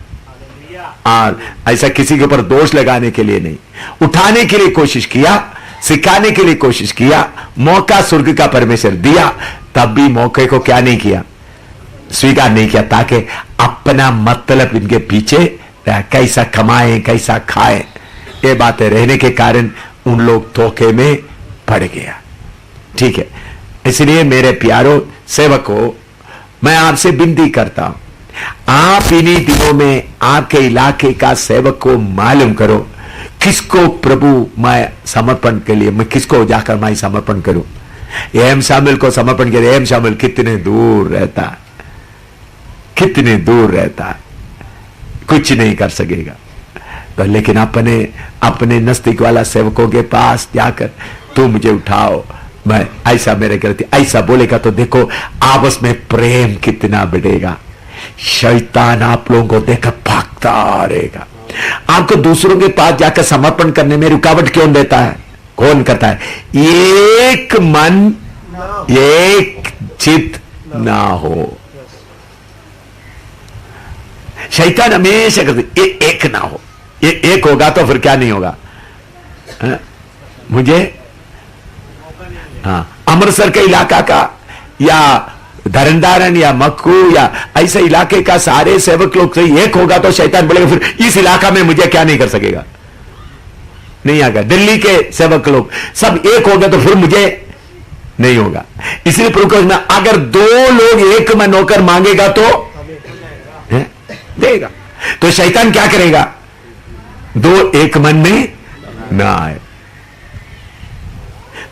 और ऐसा किसी के ऊपर दोष लगाने के लिए नहीं, उठाने के लिए कोशिश किया, सिखाने के लिए कोशिश किया। मौका स्वर्ग का परमेश्वर दिया, तब भी मौके को क्या नहीं किया, स्वीकार नहीं किया, ताकि अपना मतलब इनके पीछे कैसा कमाए कैसा खाए, ये बातें रहने के कारण उन लोग धोखे में पड़ गया। ठीक है, इसलिए मेरे प्यारो सेवकों, मैं आपसे विनती करता हूं, आप इन्हीं दिनों में आपके इलाके का सेवक को मालूम करो, किसको प्रभु मैं समर्पण के लिए, मैं किसको जाकर मैं समर्पण करूं। एम शामिल को समर्पण करे, एम शामिल कितने दूर रहता है, कितने दूर रहता है, कुछ नहीं कर सकेगा। तो लेकिन अपने नजदीक वाला सेवकों के पास जाकर तू मुझे उठाओ, मैं ऐसा मेरे गलती, ऐसा बोलेगा तो देखो आपस में प्रेम कितना बढ़ेगा। शैतान आप लोगों को देखकर भागता रहेगा। आपको दूसरों के पास जाकर समर्पण करने में रुकावट क्यों देता है, कौन करता है? एक मन एक चित ना हो, शैतान हमेशा करते एक ना हो। ये एक होगा तो फिर क्या नहीं होगा। मुझे अमृतसर के इलाका का या धरनदारन या मक्कू या ऐसे इलाके का सारे सेवक लोग से एक होगा तो शैतान बोलेगा फिर इस इलाका में मुझे क्या नहीं कर सकेगा, नहीं आएगा। दिल्ली के सेवक लोग सब एक हो गए तो फिर मुझे नहीं होगा। इसलिए प्रभु में अगर 2 लोग एक मन होकर मांगेगा तो देगा। तो शैतान क्या करेगा, 2 एक मन में ना आए।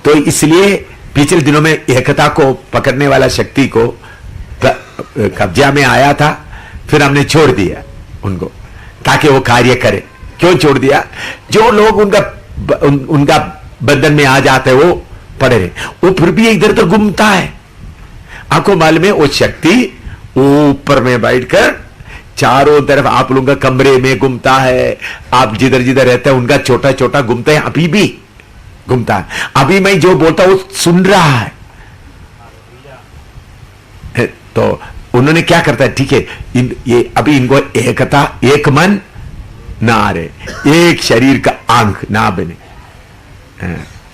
तो इसलिए पिछले दिनों में एकता को पकड़ने वाला शक्ति को कब्जा में आया था, फिर हमने छोड़ दिया उनको ताकि वो कार्य करे। क्यों छोड़ दिया? जो लोग उनका बंधन में आ जाते हैं वो पड़े रहे, वो फिर भी इधर तो घूमता है। आपको मालूम है वो शक्ति ऊपर में बैठकर चारों तरफ आप लोगों का कमरे में घूमता है। आप जिधर जिधर रहते हैं उनका छोटा छोटा घूमते हैं, अभी भी घूमता है। अभी मैं जो बोलता हूं वो सुन रहा है। तो उन्होंने क्या करता है, ठीक है, ये अभी इनको एकता, एक मन ना आ रहे, एक शरीर का अंग ना बने।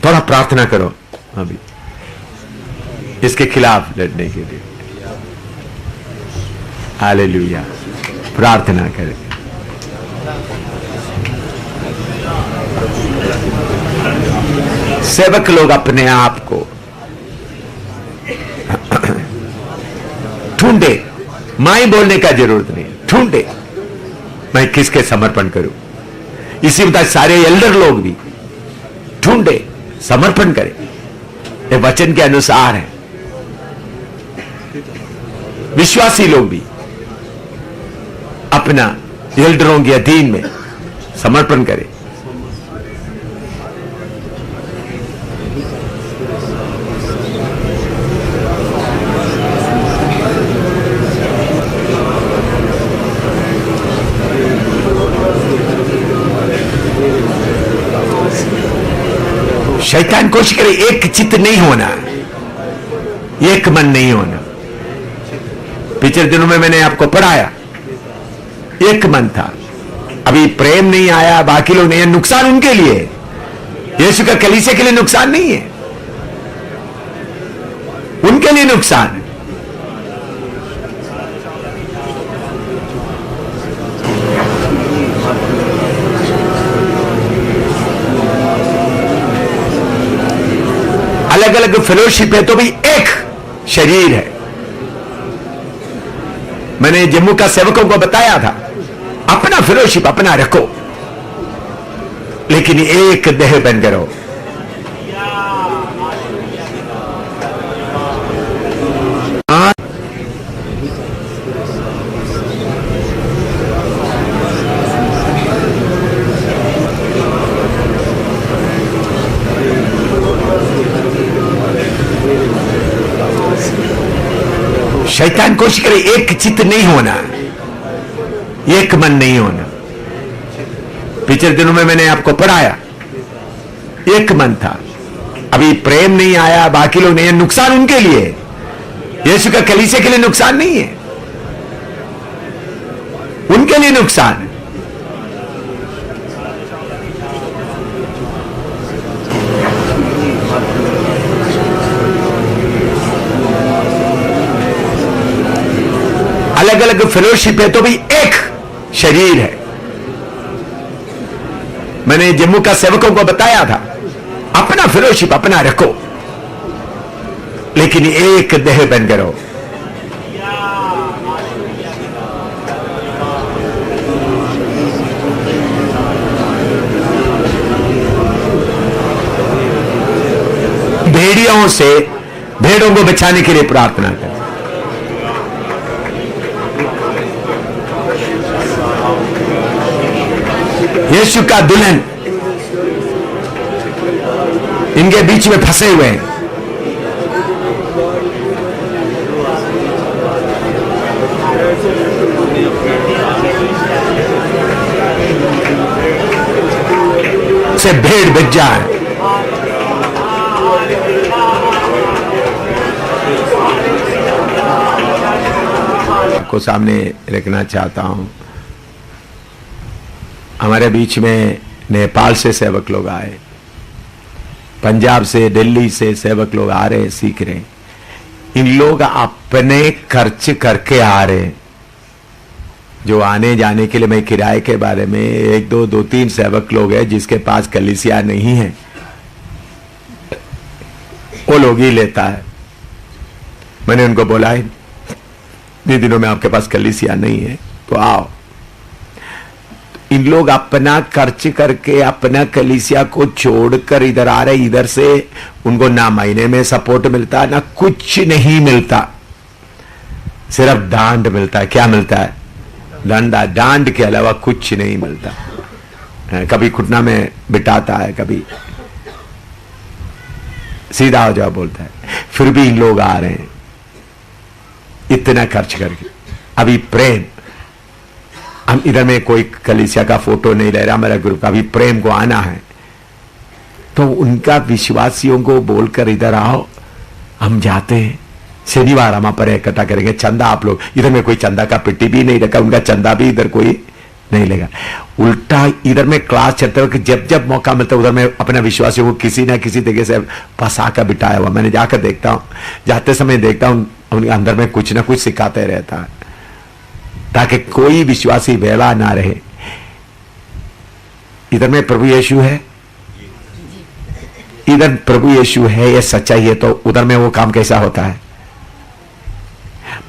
थोड़ा प्रार्थना करो अभी इसके खिलाफ लड़ने के लिए। हालेलुया, प्रार्थना करें। सेवक लोग अपने आप को ढूंढे, मैं बोलने का जरूरत नहीं, ढूंढे मैं किसके समर्पण करूं। इसी बता सारे एल्डर लोग भी ढूंढे, समर्पण करें, ये वचन के अनुसार है। विश्वासी लोग भी अपना एल्डरों के अधीन में समर्पण करें। शैतान कोशिश करे एक चित्त नहीं होना, एक मन नहीं होना। पिछले दिनों में मैंने आपको पढ़ाया, एक मन था, अभी प्रेम नहीं आया, बाकी लोग नहीं है, नुकसान उनके लिए। यीशु का कलीसिया के लिए नुकसान नहीं है, उनके लिए नुकसान है। अलग अलग फेलोशिप है तो भी एक शरीर है। मैंने जम्मू का सेवकों को बताया था, अपना फेलोशिप अपना रखो, लेकिन एक देह बनकर रहो। शैतान कोशिश करे एक चित्त नहीं होना, एक मन नहीं होना। पिछले दिनों में मैंने आपको पढ़ाया, एक मन था, अभी प्रेम नहीं आया, बाकी लोग नहीं है, नुकसान उनके लिए। यीशु का कलीसिया के लिए नुकसान नहीं है, उनके लिए नुकसान है। अलग अलग फेलोशिप है तो भी एक शरीर है। मैंने जम्मू का सेवकों को बताया था, अपना फेलोशिप अपना रखो, लेकिन एक देह बनकर रहो। भेड़ियों से भेड़ों को बचाने के लिए प्रार्थना करें। यीशु का दुल्हन इनके बीच में फंसे हुए हैं। से भेड़ बच जाए। आपको सामने रखना चाहता हूं, हमारे बीच में नेपाल से सेवक लोग आए, पंजाब से, दिल्ली से सेवक लोग आ रहे, सीख रहे। इन लोग अपने खर्च करके आ रहे। जो आने जाने के लिए, मैं किराए के बारे में, एक दो तीन सेवक लोग हैं जिसके पास कलीसिया नहीं है, वो लोग ही लेता है। मैंने उनको बोला है, इन दिनों में आपके पास कलीसिया नहीं है तो आओ। इन लोग अपना खर्च करके अपना कलीसिया को छोड़कर इधर आ रहे, इधर से उनको ना महीने में सपोर्ट मिलता ना कुछ नहीं मिलता, सिर्फ डांड मिलता है। क्या मिलता है? डंडा। डांड के अलावा कुछ नहीं मिलता। कभी घुटना में बिठाता है, कभी सीधा हो जाओ बोलता है। फिर भी इन लोग आ रहे हैं इतना खर्च करके। अभी प्रेम, हम इधर में कोई कलीसिया का फोटो नहीं ले रहा, मेरा ग्रुप का। अभी प्रेम को आना है तो उनका विश्वासियों को बोलकर इधर आओ, हम जाते हैं। शनिवार हम पर इकट्ठा करेंगे चंदा। आप लोग इधर में कोई चंदा का पेटी भी नहीं रखा, उनका चंदा भी इधर कोई नहीं लेगा। उल्टा इधर में क्लास चलते हुए जब जब मौका मिलता है उधर में अपने विश्वासियों को किसी ना किसी तरीके से फंसा कर बिठाया हुआ। मैंने जाकर देखता हूं, जाते समय देखता हूं उनके अंदर में कुछ ना कुछ सिखाते रहता है ताकि कोई विश्वासी वेला ना रहे। इधर में प्रभु यीशु है, इधर प्रभु यीशु है, ये सच्चाई है। तो उधर में वो काम कैसा होता है?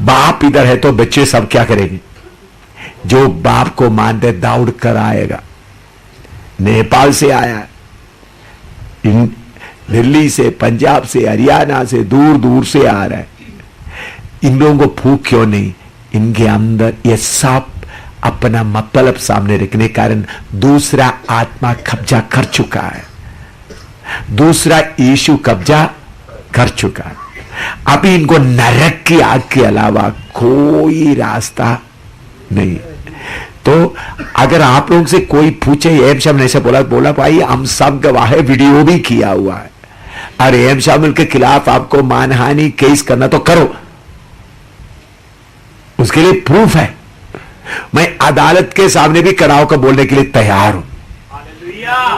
बाप इधर है तो बच्चे सब क्या करेंगे? जो बाप को मानते दौड़ कर आएगा। नेपाल से आया, दिल्ली से, पंजाब से, हरियाणा से, दूर दूर से आ रहा है। इन लोगों को भूख क्यों नहीं? इनके अंदर ये सब अपना मतलब सामने रखने के कारण दूसरा आत्मा कब्जा कर चुका है, दूसरा यीशु कब्जा कर चुका है। अभी इनको नरक की आग के अलावा कोई रास्ता नहीं। तो अगर आप लोगों से कोई पूछे एम शामिल ऐसे बोला भाई हम सब गवाह है, वीडियो भी किया हुआ है, और एम शामिल के खिलाफ आपको मानहानि केस करना तो करो, उसके लिए प्रूफ है। मैं अदालत के सामने भी खड़ा होकर बोलने के लिए तैयार हूं।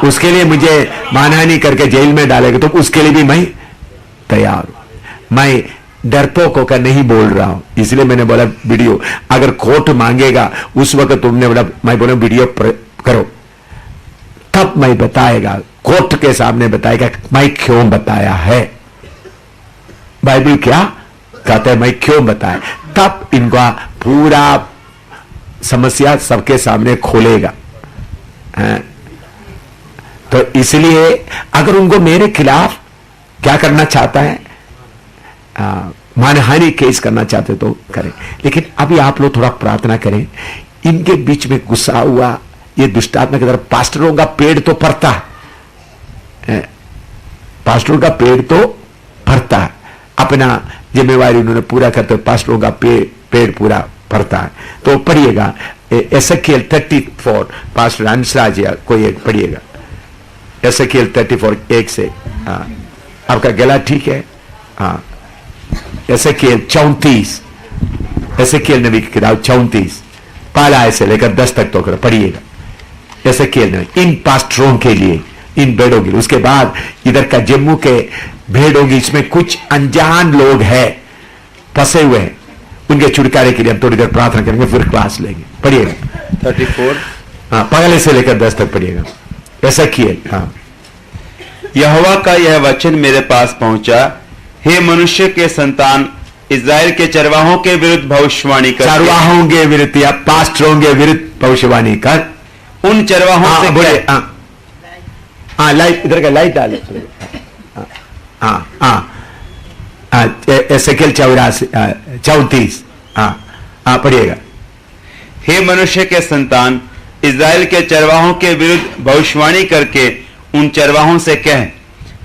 उसके लिए मुझे मानहानि करके जेल में डालेगा तो उसके लिए भी मैं तैयार हूं। मैं डरपोक होकर नहीं बोल रहा हूं, इसलिए मैंने बोला वीडियो अगर कोर्ट मांगेगा उस वक्त तुमने बोला, मैं बोला वीडियो करो, तब मैं बताएगा, कोर्ट के सामने बताएगा मैं क्यों बताया है। बाइबल क्या कहता है, मैं क्यों बताया, तब इनका पूरा समस्या सबके सामने खोलेगा। तो इसलिए अगर उनको मेरे खिलाफ क्या करना चाहता है, मानहानि केस करना चाहते तो करें। लेकिन अभी आप लोग थोड़ा प्रार्थना करें। इनके बीच में गुस्सा हुआ ये दुष्टात्मा की तरफ। पास्टरों का पेड़ तो भरता है, पास्टरों का पेड़ तो भरता है, अपना जिम्मेवारी उन्होंने पूरा करते हुए पास्टरों का पेड़ पूरा भरता है। तो पढ़िएगा एसेकिएल 34, पास्टर अंशराज या कोई एक पढ़िएगा एसेकिएल 34 1 से। आपका गला ठीक है? हाँ, एसेकिएल 34, एसेकिएल नबी की किताब 34 पहला ऐसे लेकर 10 तक तो पढ़िएगा। एसेकिएल नबी इन पास्टरों के लिए, इन भेड़ों के लिए। उसके बाद इधर का जम्मू के भेड़ों की, इसमें कुछ अनजान लोग हैं फंसे हुए हैं, उनके छुटकारे के लिए हम थोड़ी देर प्रार्थना करेंगे, फिर क्लास लेंगे। पढ़िएगा
34,
हाँ, पहले से लेकर 10 तक पढ़िएगा। एसेकिएल। हाँ,
यहोवा का यह वचन मेरे पास पहुंचा, हे मनुष्य के संतान, इस्राएल के चरवाहों के विरुद्ध भविष्यवाणी कर।
चरवाहों के विरुद्ध या पास्टरों के विरुद्ध भविष्यवाणी कर।
उन चरवाहों से
बोले। हाँ, लाइट इधर का लाइट डाले। हाँ हाँ, एसेकिएल 34। हाँ, पढ़िएगा।
हे मनुष्य के संतान, इस्राएल के चरवाहों के विरुद्ध भविष्यवाणी करके उन चरवाहों से कह,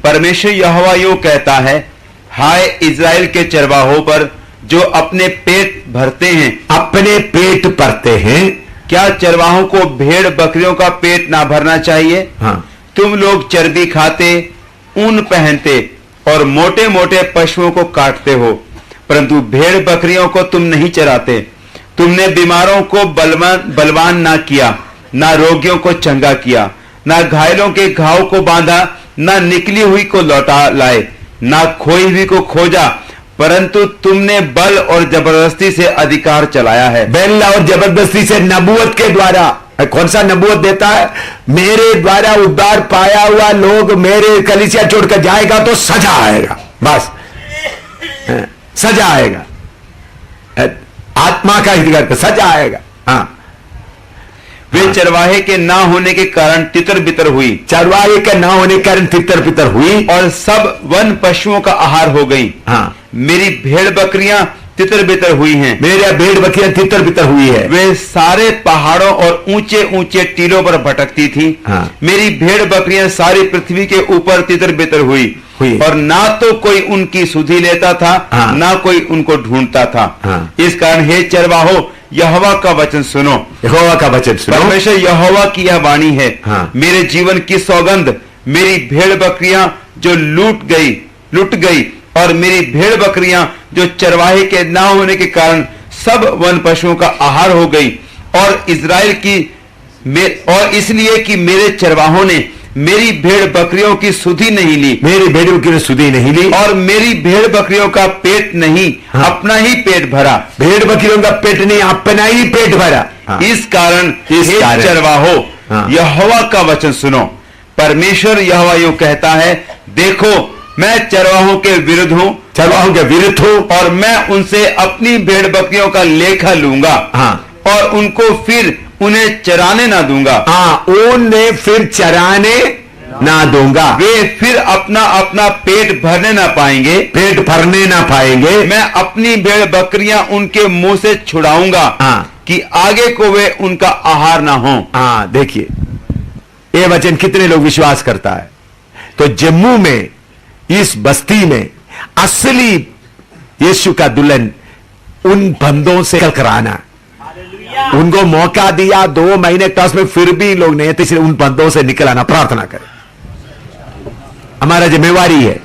परमेश्वर यहोवा यूं कहता है, हाय इस्राएल के चरवाहों पर जो अपने पेट भरते हैं।
अपने पेट भरते हैं।
क्या चरवाहों को भेड़ बकरियों का पेट ना भरना चाहिए?
हाँ।
तुम लोग चर्बी खाते, ऊन पहनते और मोटे मोटे पशुओं को काटते हो, परंतु भेड़ बकरियों को तुम नहीं चराते। तुमने बीमारों को बलवान ना किया, ना रोगियों को चंगा किया, ना घायलों के घाव को बांधा, ना निकली हुई को लौटा लाए, ना खोई हुई को खोजा, परंतु तुमने बल और जबरदस्ती से अधिकार चलाया है।
बल और जबरदस्ती से नबूवत के द्वारा। कौन सा नबूवत देता है? मेरे द्वारा उद्धार पाया हुआ लोग मेरे कलीसिया छोड़कर जाएगा तो सजा आएगा, बस सजा आएगा। आत्मा का अधिकार, सजा आएगा। हाँ,
वे चरवाहे के ना होने के कारण तितर बितर हुई,
चरवाहे के ना होने के कारण तितर बितर हुई,
और सब वन पशुओं का आहार हो गई।
हाँ,
मेरी भेड़ बकरियां तितर बितर हुई हैं,
मेरे भेड़ बकरियां तितर बितर हुई है।
वे सारे पहाड़ों और ऊंचे ऊंचे टीलों पर भटकती थी।
हाँ।
मेरी भेड़ बकरियां सारी पृथ्वी के ऊपर तितर बितर हुई, और ना तो कोई उनकी सुधि लेता था,
हाँ।
ना कोई उनको ढूंढता था।
हाँ।
इस कारण हे चरवाहो, यहोवा का वचन सुनो,
यहोवा का वचन सुनो।
परमेश्वर यहोवा की यह वाणी है।
हाँ।
मेरे जीवन की सौगंध, मेरी भेड़ बकरियां जो लूट गई, और मेरी भेड़ बकरियां जो चरवाहे के ना होने के कारण सब वन पशुओं का आहार हो गई, और इजराइल की और इसलिए कि मेरे चरवाहों ने मेरी भेड़ बकरियों की सुधि नहीं ली,
मेरी भेड़ों की सुधि नहीं ली,
और मेरी भेड़ बकरियों का पेट नहीं,
हाँ।
अपना ही पेट भरा।
भेड़ बकरियों का पेट नहीं, अपना ही पेट भरा। हाँ।
इस कारण हे चरवाहो,
हाँ।
यहोवा का वचन सुनो। परमेश्वर यहोवा यूं कहता है, देखो मैं चरवाहों के विरुद्ध हूं,
चरवाहों के विरुद्ध हूं,
और मैं उनसे अपनी भेड़ बकरियों का लेखा लूंगा,
हाँ।
और उनको फिर उन्हें चराने ना दूंगा।
हाँ, उन्हें फिर चराने ना दूंगा।
वे फिर अपना अपना पेट भरने ना पाएंगे,
पेट भरने ना पाएंगे।
मैं अपनी भेड़ बकरियां उनके मुंह से छुड़ाऊंगा,
हाँ।
कि आगे को वे उनका आहार ना हो।
हाँ, देखिए ये वचन कितने लोग विश्वास करता है। तो जम्मू में इस बस्ती में असली यीशु का दुल्हन उन बंदों से कराना, उनको मौका दिया 2 महीने क्लास में, फिर भी लोग नहीं, तो इसलिए उन बंदों से निकल आना, प्रार्थना करें, हमारा जिम्मेवारी है।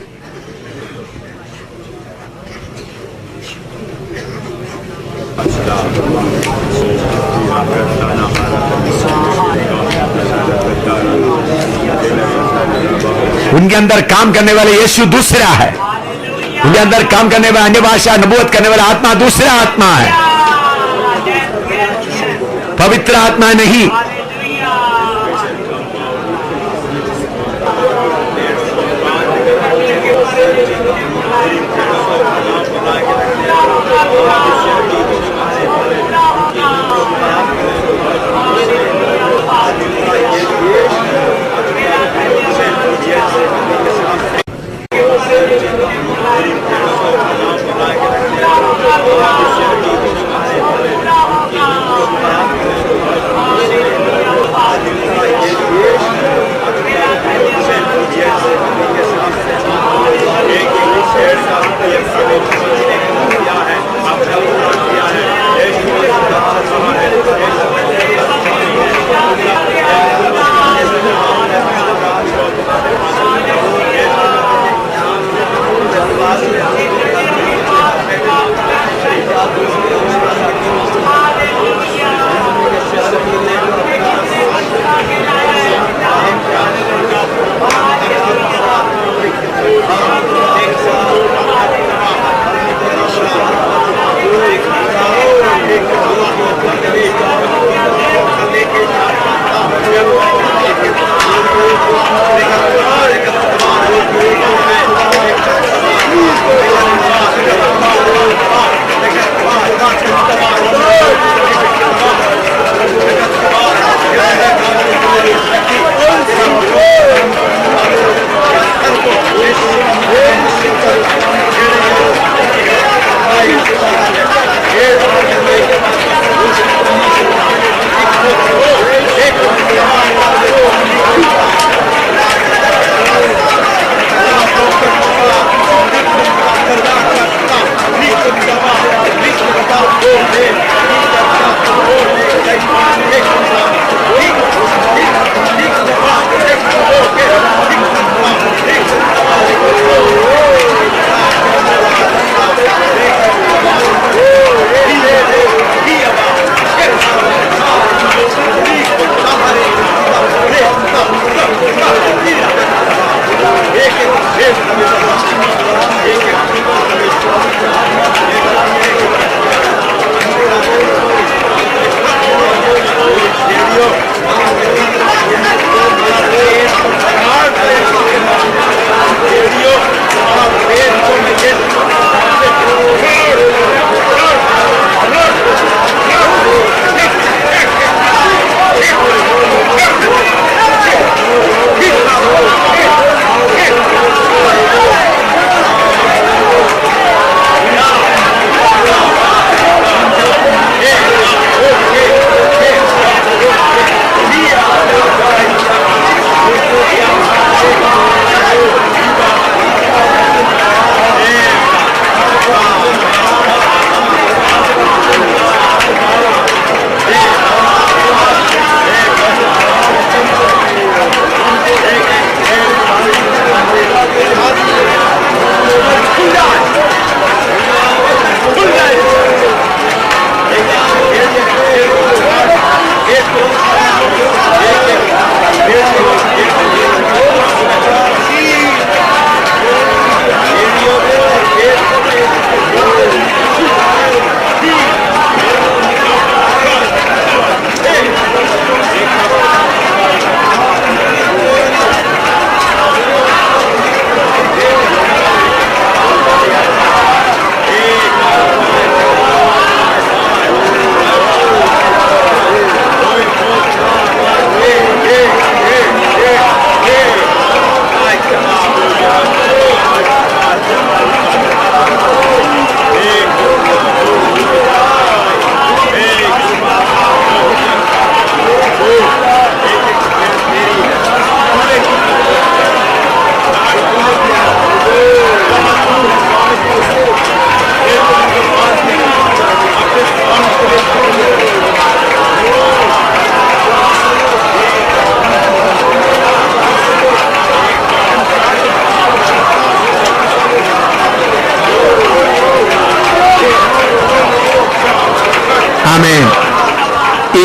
उनके अंदर काम करने वाले यीशु दूसरा है, उनके अंदर काम करने वाला अन्य भाषा नबूवत करने वाला आत्मा दूसरा आत्मा है, पवित्र आत्मा नहीं।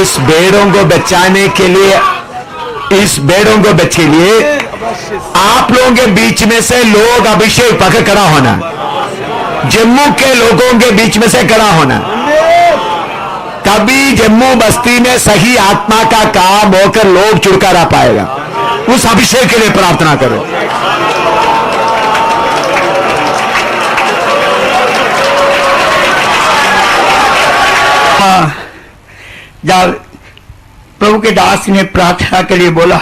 इस भेड़ों को बचाने के लिए, इस भेड़ों को बचे लिए आप लोगों के बीच में से लोग अभिषेक पकड़ खड़ा होना, जम्मू के लोगों के बीच में से खड़ा होना। तभी जम्मू बस्ती में सही आत्मा का काम होकर लोग छुटकारा पाएगा। उस अभिषेक के लिए प्रार्थना करो।
जब प्रभु के दास ने प्रार्थना के लिए बोला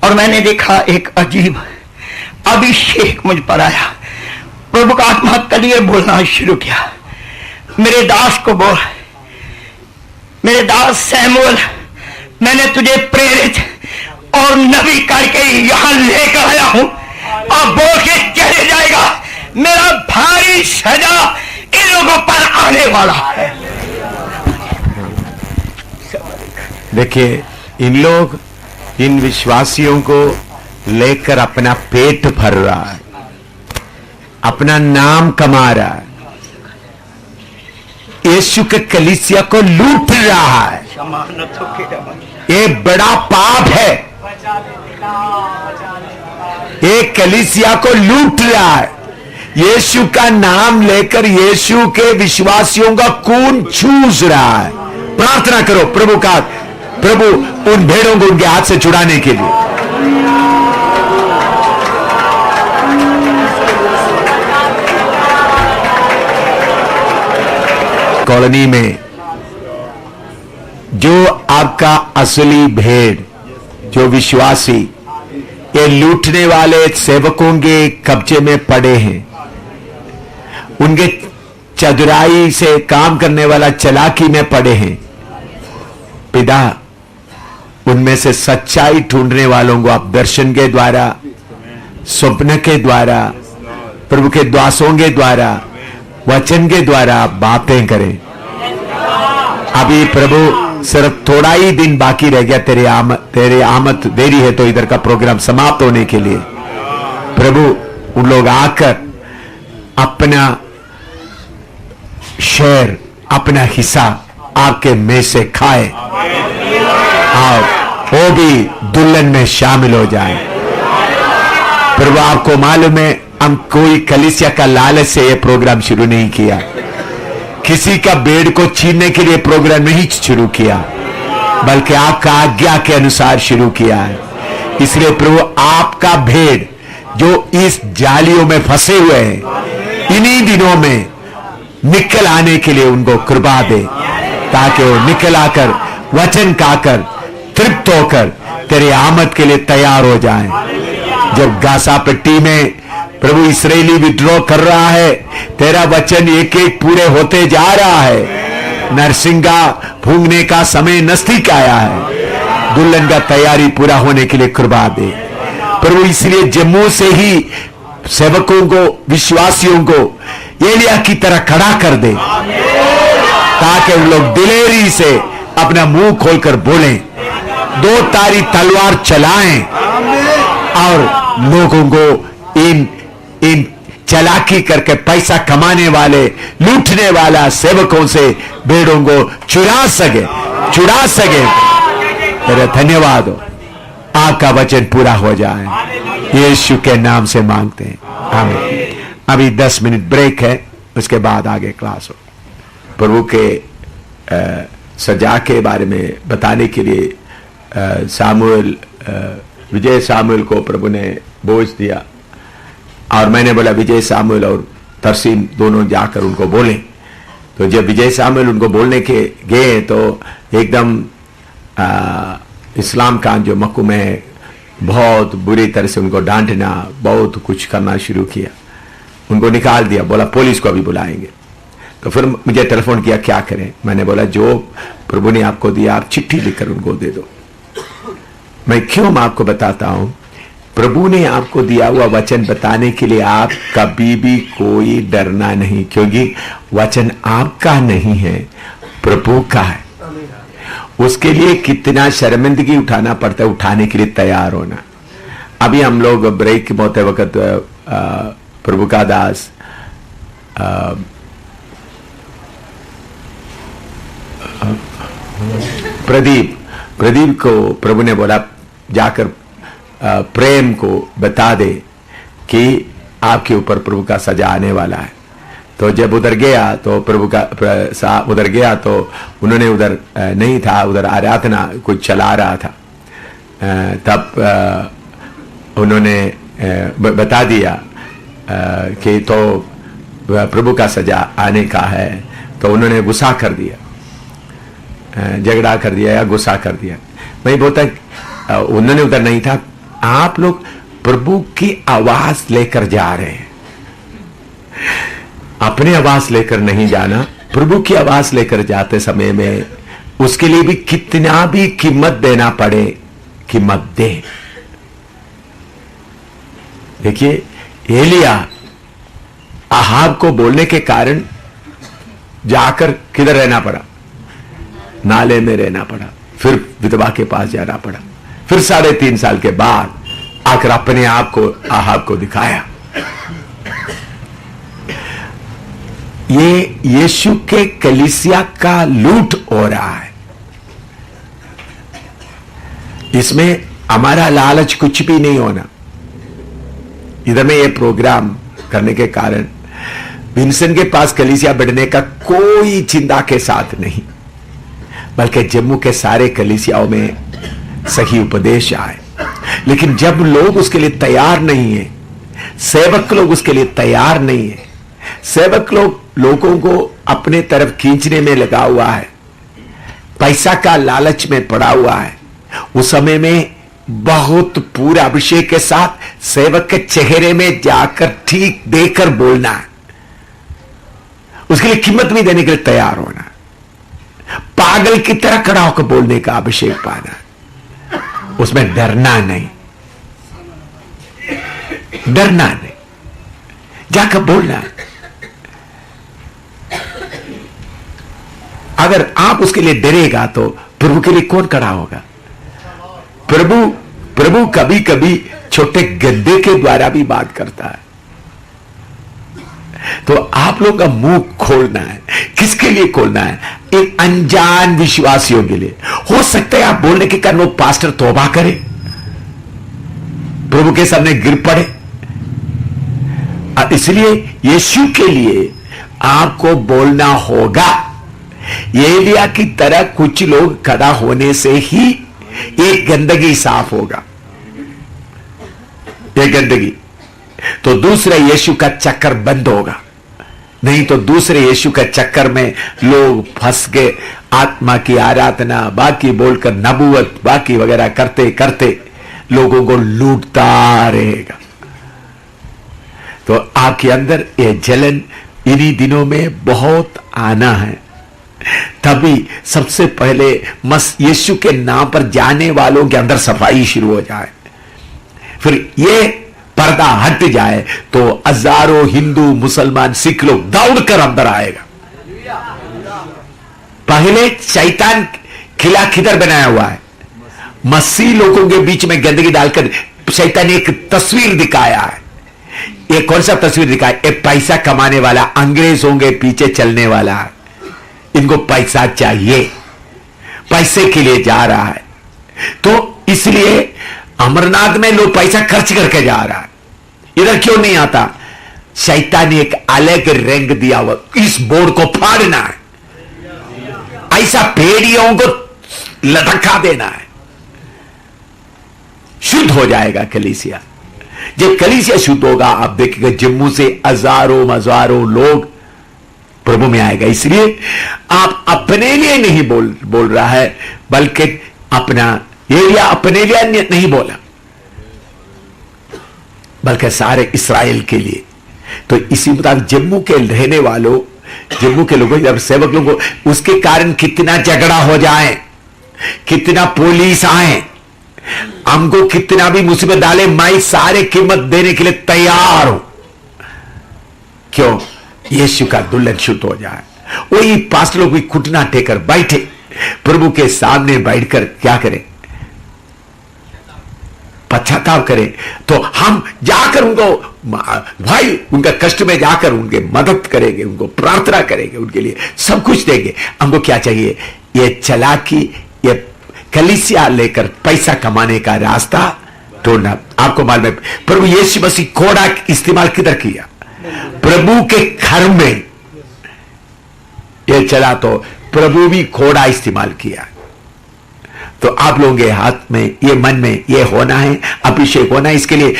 और मैंने देखा एक अजीब अभिषेक मुझ पर आया, प्रभु का आत्मा तलिए बोलना शुरू किया, मेरे दास को बोल, मेरे दास सैमुअल, मैंने तुझे प्रेरित और नबी करके यहां लेकर आया हूं, अब बोल के चले जाएगा, मेरा भारी सजा इन लोगों पर आने वाला है।
देखिए, इन लोग इन विश्वासियों को लेकर अपना पेट भर रहा है, अपना नाम कमा रहा है, यीशु के कलीसिया को लूट रहा है। ये बड़ा पाप है, ये कलीसिया को लूट रहा है। यीशु का नाम लेकर यीशु के विश्वासियों का खून चूस रहा है। प्रार्थना करो प्रभु का, प्रभु उन भेड़ों को उनके हाथ से छुड़ाने के लिए। कॉलोनी में जो आपका असली भेड़, जो विश्वासी ये लूटने वाले सेवकों के कब्जे में पड़े हैं, उनके चतुराई से काम करने वाला चालाकी में पड़े हैं, पिता उनमें से सच्चाई ढूंढने वालों को आप दर्शन के द्वारा, स्वप्न के द्वारा, प्रभु के द्वासों के द्वारा, वचन के द्वारा आप बातें करें। अभी प्रभु सिर्फ थोड़ा ही दिन बाकी रह गया, तेरे आमद देरी है तो इधर का प्रोग्राम समाप्त होने के लिए। प्रभु उन लोग आकर अपना शेयर, अपना हिस्सा आपके में से खाए और वो भी दुल्हन में शामिल हो जाए। प्रभु आपको मालूम है, हम कोई कलीसिया का लालच से ये प्रोग्राम शुरू नहीं किया, किसी का भेड़ को छीनने के लिए प्रोग्राम नहीं शुरू किया, बल्कि आपका आज्ञा के अनुसार शुरू किया है। इसलिए प्रभु आपका भेड़ जो इस जालियों में फंसे हुए हैं, इन्हीं दिनों में निकल आने के लिए उनको कृपा दे, ताकि वो निकल आकर वचन खाकर तृप्त होकर तेरे आमद के लिए तैयार हो जाएं। जब गासा पट्टी में प्रभु इस्राएली विद्रोह कर रहा है, तेरा वचन एक एक पूरे होते जा रहा है। नरसिंगा भूंगने का समय नजदीक आया है, दुल्हन का तैयारी पूरा होने के लिए कृपा दे प्रभु। इसलिए जम्मू से ही सेवकों को, विश्वासियों को एलिया की तरह खड़ा कर दे, ताकि उन लोग दिलेरी से अपना मुंह खोलकर बोलें, दो तारी तलवार चलाएं और लोगों को इन चालाकी करके पैसा कमाने वाले, लूटने वाला सेवकों से भेड़ों को छुड़ा सके। तेरे धन्यवाद हो, आपका वचन पूरा हो जाए, यीशु के नाम से मांगते हैं, आमीन। अभी 10 मिनट ब्रेक है, उसके बाद आगे क्लास हो। प्रभु के सजा के बारे में बताने के लिए विजय सामुएल को प्रभु ने बोझ दिया, और मैंने बोला विजय सामुएल और तरसीम दोनों जाकर उनको बोले। तो जब विजय सामुएल उनको बोलने के गए तो एकदम इस्लाम का जो मक्कू में बहुत बुरी तरह से उनको डांटना, बहुत कुछ करना शुरू किया, उनको निकाल दिया, बोला पुलिस को अभी बुलाएंगे। तो फिर मुझे टेलीफोन किया, क्या करें? मैंने बोला जो प्रभु ने आपको दिया आप चिट्ठी लिखकर उनको दे दो। मैं क्यों आपको बताता हूं, प्रभु ने आपको दिया हुआ वचन बताने के लिए आप कभी भी कोई डरना नहीं, क्योंकि वचन आपका नहीं है, प्रभु का है। उसके लिए कितना शर्मिंदगी उठाना पड़ता है, उठाने के लिए तैयार होना। अभी हम लोग ब्रेक होते वक्त प्रभु का दास प्रदीप को प्रभु ने बोला जाकर प्रेम को बता दे कि आपके ऊपर प्रभु का सजा आने वाला है। तो जब उधर गया तो प्रभु का उधर गया तो उन्होंने उधर नहीं था, उधर आराधना कुछ चला रहा था। तब उन्होंने बता दिया कि तो प्रभु का सजा आने का है। तो उन्होंने गुस्सा कर दिया, झगड़ा कर दिया या गुस्सा कर दिया। मैं बोलता उन्होंने उधर नहीं था। आप लोग प्रभु की आवाज लेकर जा रहे हैं, अपने आवाज लेकर नहीं जाना, प्रभु की आवाज लेकर जाते समय में उसके लिए भी कितना भी कीमत देना पड़े, कीमत दे। देखिए एलिया आहाब को बोलने के कारण जाकर किधर रहना पड़ा, नाले में रहना पड़ा, फिर विधवा के पास जाना पड़ा, फिर 3.5 साल के बाद आकर अपने आप को आहाब को दिखाया। ये यीशु के कलीसिया का लूट हो रहा है। इसमें हमारा लालच कुछ भी नहीं होना। इधर में ये प्रोग्राम करने के कारण विंसन के पास कलीसिया बढ़ने का कोई चिंता के साथ नहीं, बल्कि जम्मू के सारे कलीसियाओं में सही उपदेश आए। लेकिन जब लोग उसके लिए तैयार नहीं है, सेवक लोग उसके लिए तैयार नहीं है, सेवक लोगों को अपने तरफ खींचने में लगा हुआ है, पैसा का लालच में पड़ा हुआ है, उस समय में बहुत पूरे अभिषेक के साथ सेवक के चेहरे में जाकर ठीक देकर बोलना है, उसके लिए कीमत भी देने के लिए तैयार होना, पागल की तरह खड़ा होकर बोलने का अभिषेक पाना, उसमें डरना नहीं, डरना नहीं, जाकर बोलना है। अगर आप उसके लिए डरेगा तो प्रभु के लिए कौन खड़ा होगा? प्रभु कभी कभी छोटे गद्दे के द्वारा भी बात करता है। तो आप लोगों का मुंह खोलना है। किसके लिए खोलना है? एक अनजान विश्वासियों के लिए। हो सकता है आप बोलने के कारण वो पास्टर तौबा करे, प्रभु के सामने गिर पड़े। इसलिए यीशु के लिए आपको बोलना होगा। एलिया की तरह कुछ लोग खड़ा होने से ही एक गंदगी साफ होगा, एक गंदगी, तो दूसरे यीशु का चक्कर बंद होगा। नहीं तो दूसरे यीशु का चक्कर में लोग फंस गए, आत्मा की आराधना बाकी बोलकर नबूवत बाकी वगैरह करते करते लोगों को लूटता रहेगा। तो आपके अंदर ये जलन इन्हीं दिनों में बहुत आना है। तभी सबसे पहले यीशु के नाम पर जाने वालों के अंदर सफाई शुरू हो जाए, फिर ये पर्दा हट जाए तो हजारों हिंदू मुसलमान सिख लोग दौड़कर अंदर आएगा। पहले शैतान खिला खिदर बनाया हुआ है, मसीह लोगों के बीच में गंदगी डालकर शैतान ने एक तस्वीर दिखाया है। ये कौन सा तस्वीर दिखाया? एक पैसा कमाने वाला, अंग्रेजों के पीछे चलने वाला है। इनको पैसा चाहिए, पैसे के लिए जा रहा है। तो इसलिए अमरनाथ में लोग पैसा खर्च करके जा रहा है, इधर क्यों नहीं आता? शैतान ने एक अलग रंग दिया हुआ, इस बोर्ड को फाड़ना है, ऐसा भेड़ियों को लटका देना है, शुद्ध हो जाएगा कलीसिया। जब कलीसिया शुद्ध होगा आप देखिएगा जम्मू से हजारों लोग प्रभु में आएगा। इसलिए आप अपने लिए नहीं बोल रहा है, बल्कि अपना एलिया अपने लिए नहीं बोला, बल्कि सारे इस्राएल के लिए। तो इसी मुताबिक जम्मू के रहने वालों, जम्मू के लोगों, जब सेवक लोगों, उसके कारण कितना झगड़ा हो जाए, कितना पुलिस आए, हमको कितना भी मुसीबत डाले, मैं सारे कीमत देने के लिए तैयार हूं। क्यों? यीशु का दुल्हन शुद्ध हो जाए। वही पास्टर लोग भी घुटना टेकर बैठे, प्रभु के सामने बैठकर क्या करें? पश्चाताप करें। तो हम जाकर उनको भाई उनका कष्ट में जाकर उनके मदद करेंगे, उनको प्रार्थना करेंगे, उनके लिए सब कुछ देंगे। हमको क्या चाहिए? ये चालाकी, ये कलीसिया लेकर पैसा कमाने का रास्ता ढूंढना। आपको मालूम है प्रभु यीशु मसीह घोड़ा इस्तेमाल किधर किया? प्रभु के घर में ये चला तो प्रभु भी घोड़ा इस्तेमाल किया। तो आप लोगों के हाथ में, ये मन में ये होना है, अभिषेक होना है। इसके लिए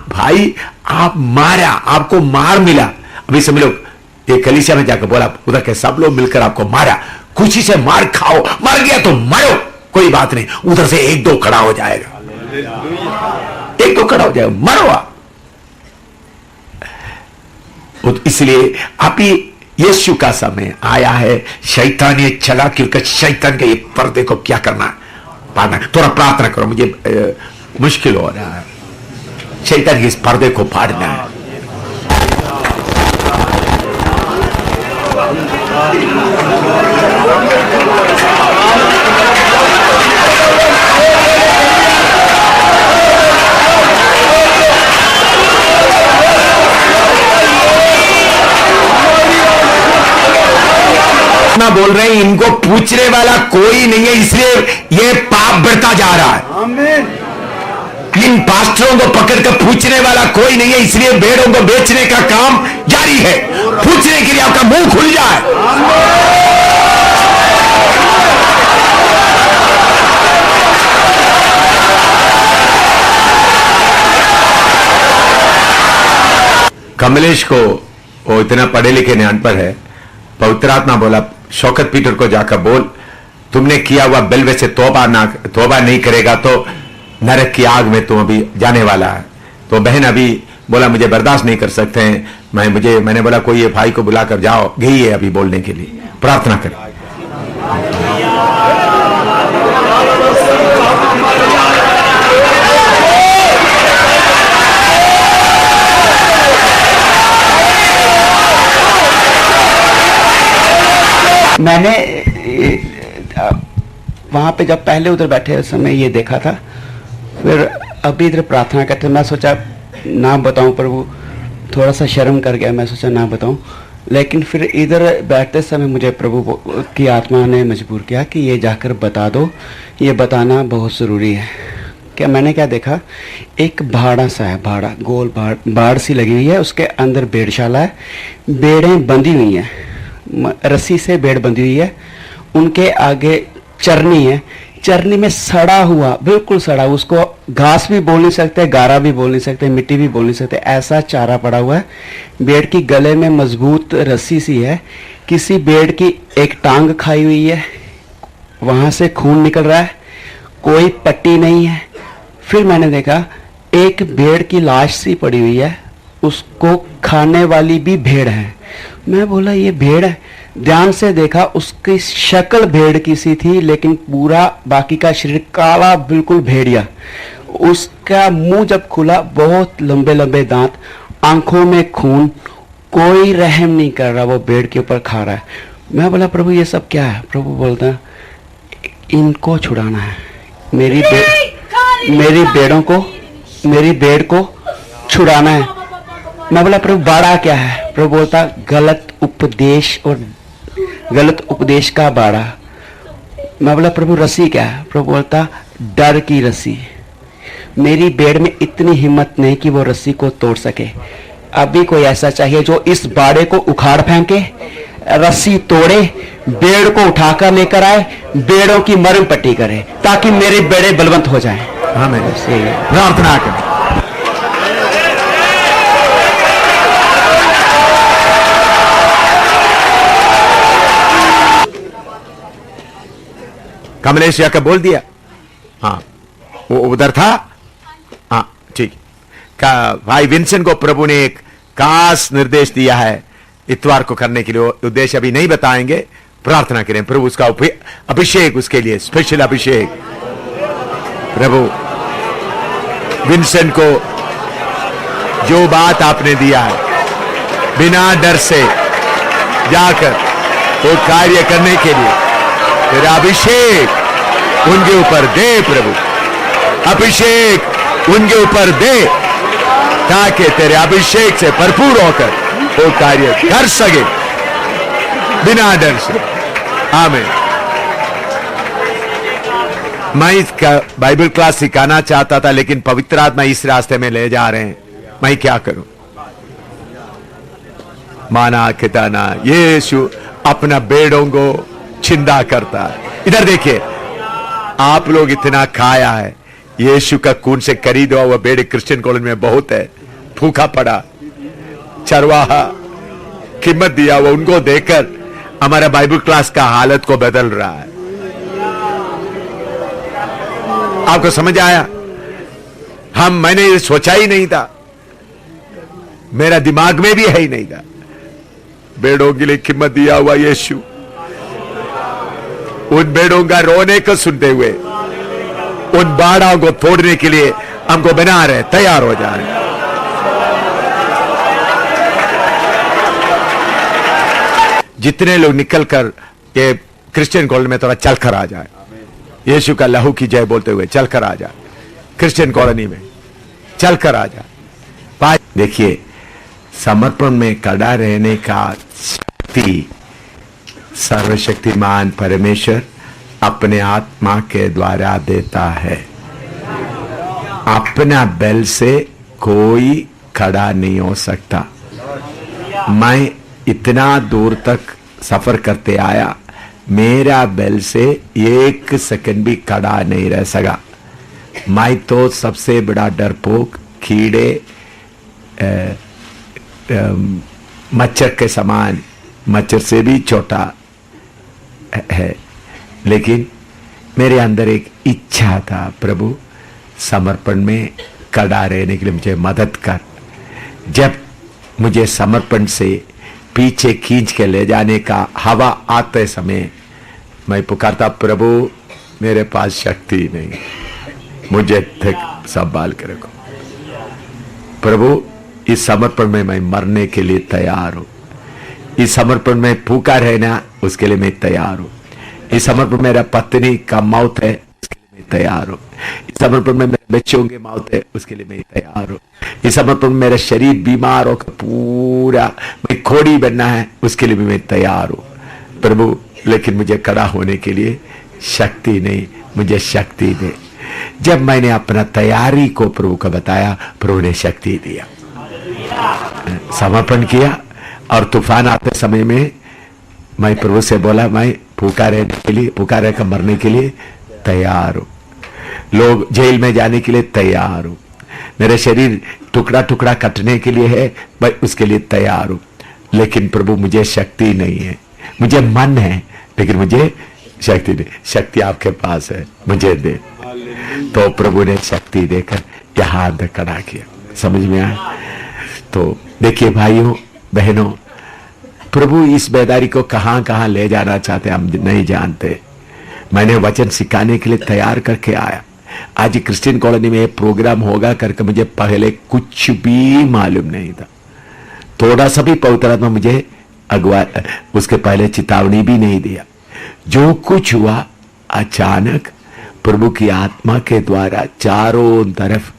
भाई आप मारा, आपको मार मिला। अभी सब लोग ये कलीसिया में जाकर बोला, उधर के सब लोग मिलकर आपको मारा, खुशी से मार खाओ, मर गया तो मरो, कोई बात नहीं। उधर से एक दो खड़ा हो जाएगा, एक दो खड़ा हो जाएगा, मरो आप। इसलिए आप यीशु का समय आया है। शैतान ये चला क्योंकि शैतान के ये पर्दे को क्या करना है, पाना। थोड़ा प्रार्थना करो, मुझे मुश्किल हो रहा है। शैतान के इस पर्दे को फाड़ना है। ना बोल रहे हैं, इनको पूछने वाला कोई नहीं है, इसलिए ये पाप बढ़ता जा रहा है। इन पास्टरों को पकड़कर पूछने वाला कोई नहीं है, इसलिए भेड़ों को बेचने का काम जारी है। पूछने के लिए आपका मुंह खुल जाए। कमलेश को, वो इतना पढ़े लिखे ने अनपढ़ है, पवित्र आत्मा बोला शौकत पीटर को जाकर बोल, तुमने किया हुआ बलवे से तौबा नहीं करेगा तो नरक की आग में तुम अभी जाने वाला है। तो बहन अभी बोला मुझे बर्दाश्त नहीं कर सकते हैं, मैंने बोला कोई ये भाई को बुलाकर जाओ, गई है अभी बोलने के लिए, प्रार्थना करें।
मैंने वहां पे जब पहले उधर बैठे उस समय ये देखा था, फिर अभी इधर प्रार्थना करते मैं सोचा ना बताऊं, प्रभु थोड़ा सा शर्म कर गया, मैं सोचा ना बताऊं। लेकिन फिर इधर बैठते समय मुझे प्रभु की आत्मा ने मजबूर किया कि ये जाकर बता दो, ये बताना बहुत ज़रूरी है। क्या मैंने क्या देखा, एक भाड़ा सा है, भाड़ा गोल बाड़ सी लगी हुई है, उसके अंदर भेड़शाला है, भेड़ें बंधी हुई हैं, रस्सी से भेड़ बंधी हुई है, उनके आगे चरनी है, चरनी में सड़ा हुआ, बिल्कुल सड़ा, उसको घास भी बोल नहीं सकते, गारा भी बोल नहीं सकते, मिट्टी भी बोल नहीं सकते, ऐसा चारा पड़ा हुआ है। भेड़ की गले में मजबूत रस्सी सी है, किसी भेड़ की एक टांग खाई हुई है, वहां से खून निकल रहा है, कोई पट्टी नहीं है। फिर मैंने देखा एक भेड़ की लाश सी पड़ी हुई है, उसको खाने वाली भी भेड़ है। मैं बोला ये भेड़ है, ध्यान से देखा उसकी शक्ल भेड़ की सी थी, लेकिन पूरा बाकी का शरीर काला, बिल्कुल भेड़िया। उसका मुंह जब खुला, बहुत लंबे लंबे दांत, आंखों में खून, कोई रहम नहीं कर रहा, वो भेड़ के ऊपर खा रहा है। मैं बोला प्रभु ये सब क्या है? प्रभु बोलता इनको छुड़ाना है, मेरी भेड़ को छुड़ाना है। मैं बोला प्रभु बाड़ा क्या है? प्रभु बोलता गलत उपदेश का बाड़ा। मैं बोला प्रभु रस्सी क्या है? प्रभु बोलता डर की रस्सी। मेरी भेड़ में इतनी हिम्मत नहीं कि वो रस्सी को तोड़ सके। अभी कोई ऐसा चाहिए जो इस बाड़े को उखाड़ फेंके, रस्सी तोड़े, भेड़ को उठाकर लेकर आए, भेड़ों की मरम पट्टी करे, ताकि मेरे भेड़े बलवंत हो जाएं।
हमें प्रार्थना करें। कमलेश जाकर बोल दिया, हाँ वो उधर था, हाँ ठीक। भाई विंसेंट को प्रभु ने एक खास निर्देश दिया है इतवार को करने के लिए, उद्देश्य अभी नहीं बताएंगे, प्रार्थना करें प्रभु उसका अभिषेक, उसके लिए स्पेशल अभिषेक। प्रभु विंसेंट को जो बात आपने दिया है, बिना डर से जाकर वो कार्य करने के लिए तेरा अभिषेक उनके ऊपर दे प्रभु, अभिषेक उनके ऊपर दे, ताकि तेरे अभिषेक से भरपूर होकर वो कार्य कर सके बिना डर से। आमीन। मैं इसका बाइबल क्लास सिखाना चाहता था, लेकिन पवित्र आत्मा इस रास्ते में ले जा रहे हैं, मैं क्या करूं? माना खिताना, यीशु अपना बेड़ों को छिंदा करता है। इधर देखिए, आप लोग इतना खाया है, यीशु का खून से खरीदा हुआ बेड़े क्रिश्चियन कॉलोनी में बहुत है, भूखा पड़ा चरवाहा कीमत दिया हुआ, उनको देकर हमारा बाइबल क्लास का हालत को बदल रहा है। आपको समझ आया? मैंने ये सोचा ही नहीं था, मेरा दिमाग में भी है ही नहीं था। बेड़ों के लिए कीमत दिया हुआ यीशु, उन बेड़ों का रोने को सुनते हुए उन बाड़ों को तोड़ने के लिए हमको बना रहे, तैयार हो जा रहे। जितने लोग निकलकर ये क्रिश्चियन कॉलोनी में थोड़ा चलकर आ जाए, यीशु का लहू की जय बोलते हुए चलकर आ जाए, क्रिश्चियन कॉलोनी में चलकर आ जाए। देखिए, समर्पण में खड़ा रहने का शक्ति सर्वशक्तिमान परमेश्वर अपने आत्मा के द्वारा देता है। अपना बल से कोई खड़ा नहीं हो सकता। मैं इतना दूर तक सफर करते आया, मेरा बल से एक सेकंड भी खड़ा नहीं रह सका। मैं तो सबसे बड़ा डरपोक, कीड़े, मच्छर के समान, मच्छर से भी छोटा है, लेकिन मेरे अंदर एक इच्छा था, प्रभु समर्पण में खड़ा रहने के लिए मुझे मदद कर। जब मुझे समर्पण से पीछे खींच के ले जाने का हवा आते समय मैं पुकारता, प्रभु मेरे पास शक्ति नहीं, मुझे तक संभाल के रखो। प्रभु इस समर्पण में मैं मरने के लिए तैयार हूं। इस समर्पण में भूखा रहना, उसके लिए मैं तैयार हूं। इस समर्पण में मेरा पत्नी का मौत है, उसके लिए मैं तैयार हूं। इस समर्पण में मेरे बच्चों की मौत है, उसके लिए मैं तैयार हूं। इस समर्पण में मेरा शरीर बीमार होकर पूरा मैं खोड़ी बनना है, उसके लिए भी मैं तैयार हूं। प्रभु, लेकिन मुझे खड़ा होने के लिए शक्ति नहीं, मुझे शक्ति दे। जब मैंने अपना तैयारी को प्रभु को बताया, प्रभु ने शक्ति दिया। समर्पण किया और तूफान आते समय में मैं प्रभु से बोला, मैं भूखा रहने के लिए, भूखा रहकर मरने के लिए तैयार हूं। लोग जेल में जाने के लिए तैयार हूं। मेरा शरीर टुकड़ा टुकड़ा कटने के लिए है, मैं उसके लिए तैयार हूं। लेकिन प्रभु मुझे शक्ति नहीं है, मुझे मन है, लेकिन मुझे शक्ति नहीं। शक्ति आपके पास है, मुझे दे। तो प्रभु ने शक्ति देकर यहां अंदर खड़ा किया। समझ में आया? तो देखिए भाइयों बहनों, प्रभु इस बेदारी को कहां कहां ले जाना चाहते हम नहीं जानते। मैंने वचन सिखाने के लिए तैयार करके आया। आज क्रिश्चियन कॉलोनी में प्रोग्राम होगा करके मुझे पहले कुछ भी मालूम नहीं था। थोड़ा सा भी पवित्र आत्मा मुझे अगवा, उसके पहले चेतावनी भी नहीं दिया। जो कुछ हुआ अचानक प्रभु की आत्मा के द्वारा चारों तरफ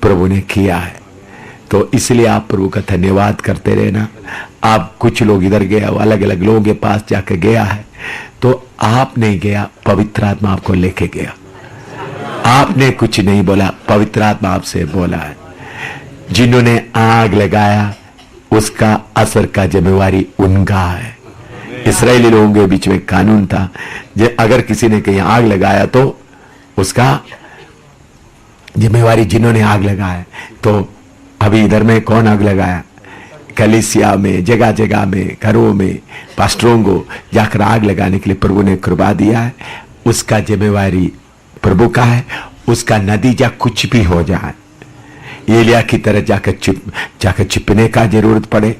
प्रभु ने किया है। तो इसलिए आप प्रभु का धन्यवाद करते रहना। आप कुछ लोग इधर गए, अलग अलग लोगों के पास जाकर गया है, तो आप नहीं गया, पवित्र आत्मा आपको लेके गया। आपने कुछ नहीं बोला, पवित्र आत्मा आपसे बोला है। जिन्होंने आग लगाया उसका असर का जिम्मेवारी उनका है। इस्राएली लोगों के बीच में कानून था, अगर किसी ने कहीं आग लगाया तो उसका जिम्मेवारी जिन्होंने आग लगाया। तो अभी इधर में कौन आग लगाया? कलीसिया में, जगह जगह में, घरों में पास्टरों को जाकर आग लगाने के लिए प्रभु ने कृपा दिया है। उसका जिम्मेवारी प्रभु का है। उसका नतीजा कुछ भी हो जाए, एलिया की तरह जाकर छिपने का जरूरत पड़े,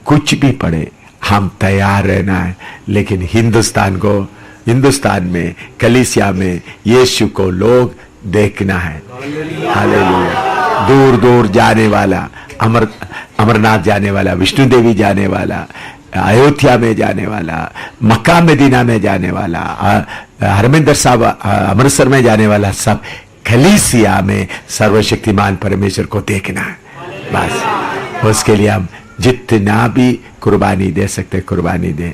कुछ भी पड़े, हम तैयार रहना है। लेकिन हिंदुस्तान में, कलीसिया में यीशु को लोग देखना है। हालेलुया। दूर दूर जाने वाला, अमरनाथ जाने वाला, विष्णु देवी जाने वाला, अयोध्या में जाने वाला, मक्का मदीना में जाने वाला, हरमिंदर साहब अमृतसर में जाने वाला, सब कलीसिया में सर्वशक्तिमान परमेश्वर को देखना है। बस उसके लिए हम जितना भी कुर्बानी दे सकते कुर्बानी दे।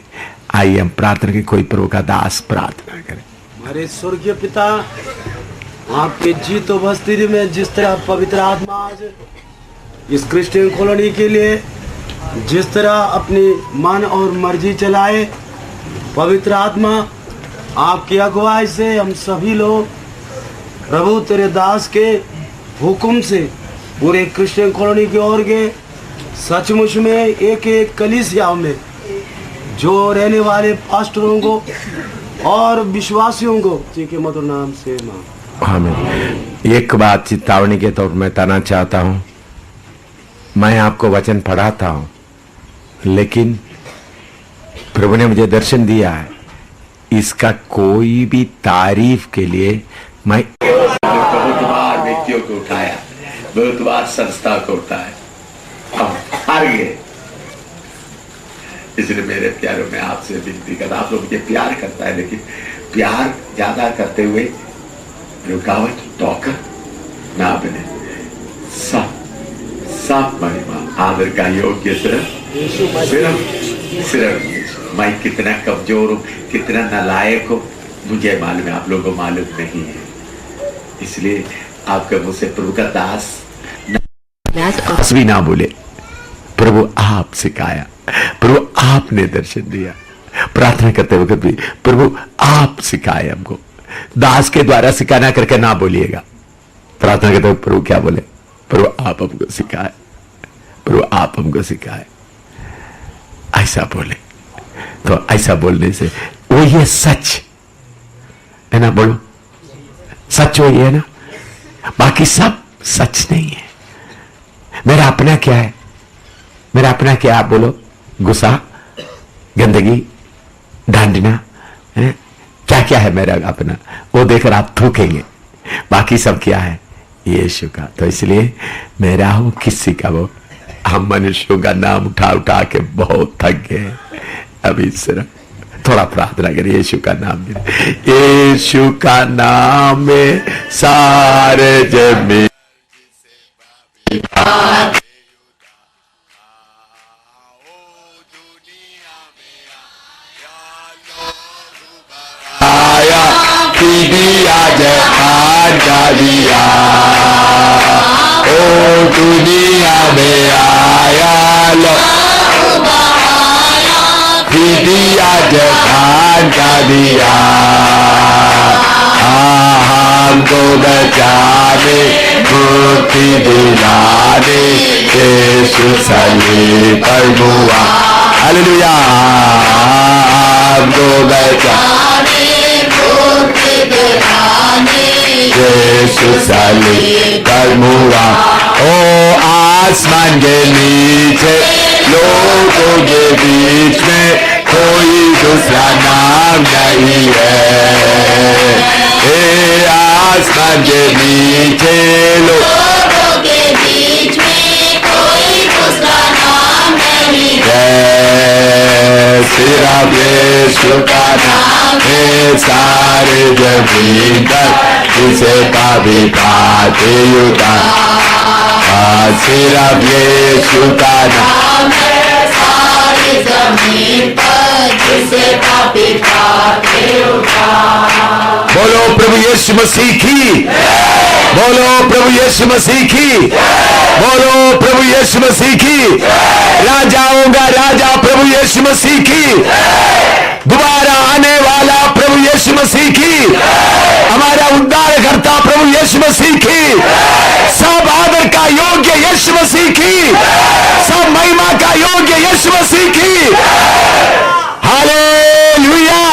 आइए हम प्रार्थना के, कोई प्रभु का दास प्रार्थना करें।
हमारे स्वर्गीय पिता, आपके जीत उपस्थिति में जिस तरह पवित्र आत्मा आज इस क्रिश्चियन कॉलोनी के लिए जिस तरह अपनी मन और मर्जी चलाए, पवित्र आत्मा आपकी अगुवाई से हम सभी लोग प्रभु तेरे दास के हुक्म से पूरे क्रिश्चियन कॉलोनी की ओर गए। सचमुच में एक एक कलीसियाओं में जो रहने वाले पास्टरों को और विश्वासियों को जी के मधुर नाम से
आमीन। एक बात चेतावनी के तौर में बताना चाहता हूं, मैं आपको वचन पढ़ाता हूं, लेकिन प्रभु ने मुझे दर्शन दिया है, इसका कोई भी तारीफ के लिए मैं बहुत बार व्यक्तियों को उठाया, बहुत बार संस्था को उठाया, हम हार गए। इसलिए मेरे प्यारों में आपसे विनती करता, आप लोग मुझे प्यार करता है, लेकिन प्यार ज्यादा करते हुए रुकावट टोकर ना बने। सब महिमा आदर का योग्य सिर्फ मैं कितना कमजोर हूँ, कितना नालायक हूँ, मुझे मालूम है, आप लोगों को मालूम नहीं है। इसलिए आपके मुझ से प्रभु का दास भी ना बोले, प्रभु आप सिखाया, प्रभु आपने दर्शन दिया। प्रार्थना करते वक्त भी प्रभु आप सिखाए हमको, दास के द्वारा सिखाना करके ना बोलिएगा। प्रार्थना करते वक्त प्रभु क्या बोले, प्रभु आप हमको सिखाए, प्रभु आप हमको सिखाए, ऐसा बोले। तो ऐसा बोलने से वो ये सच है ना, बोलो सच वही है ना, बाकी सब सच नहीं है। मेरा अपना क्या है, मेरा अपना क्या, आप बोलो, गुस्सा, गंदगी, डांडना, क्या क्या है मेरा अपना, वो देखकर आप थूकेंगे। बाकी सब क्या है, यीशु का। तो इसलिए मेरा हो किसी का वो, हम मनुष्यों का नाम उठा उठा के बहुत थक गए। अभी सिर्फ थोड़ा प्रार्थना करिए, यीशु का नाम, यीशु का नाम में सारे जमीन आया, दिया जहान का दिया, ओ दुनिया में आया लो, दिया जहान का दिया, हमको बचाने मुक्ति दिलाने यीशु सलीब पर हुआ। हालेलुया। हमको बचाने मुक्ति दिलाने यीशु सलीब पर हुआ। ओ आसमान के नीचे लोगों के बीच में कोई दूसरा नाम नहीं है। ए आसमान के नीचे लोगों के बीच में कोई दूसरा नाम नहीं है। सिर्फ यीशु का नाम है सारे जमीन पर, जिसे पापी पाते युगा। सिर्फ यीशु का नाम है सारी जमीन पर, जिसे पापी पाते युगा। बोलो प्रभु यीशु मसीह की, बोलो प्रभु यीशु मसीह की, बोलो प्रभु यीशु मसीह की। राजाओं का राजा प्रभु यीशु मसीह की, दोबारा आने वाला प्रभु यीशु मसीह की, हमारा उद्धारकर्ता प्रभु यीशु मसीह की, सब आदर का योग्य यीशु मसीह की, सब महिमा का योग्य यीशु मसीह की। Hallelujah,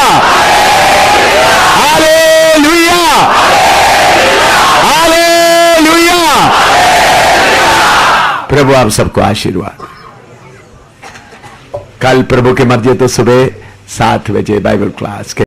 hallelujah, hallelujah. प्रभु आप सबको आशीर्वाद। कल प्रभु के मध्य तो सुबह 7 बजे बाइबल क्लास के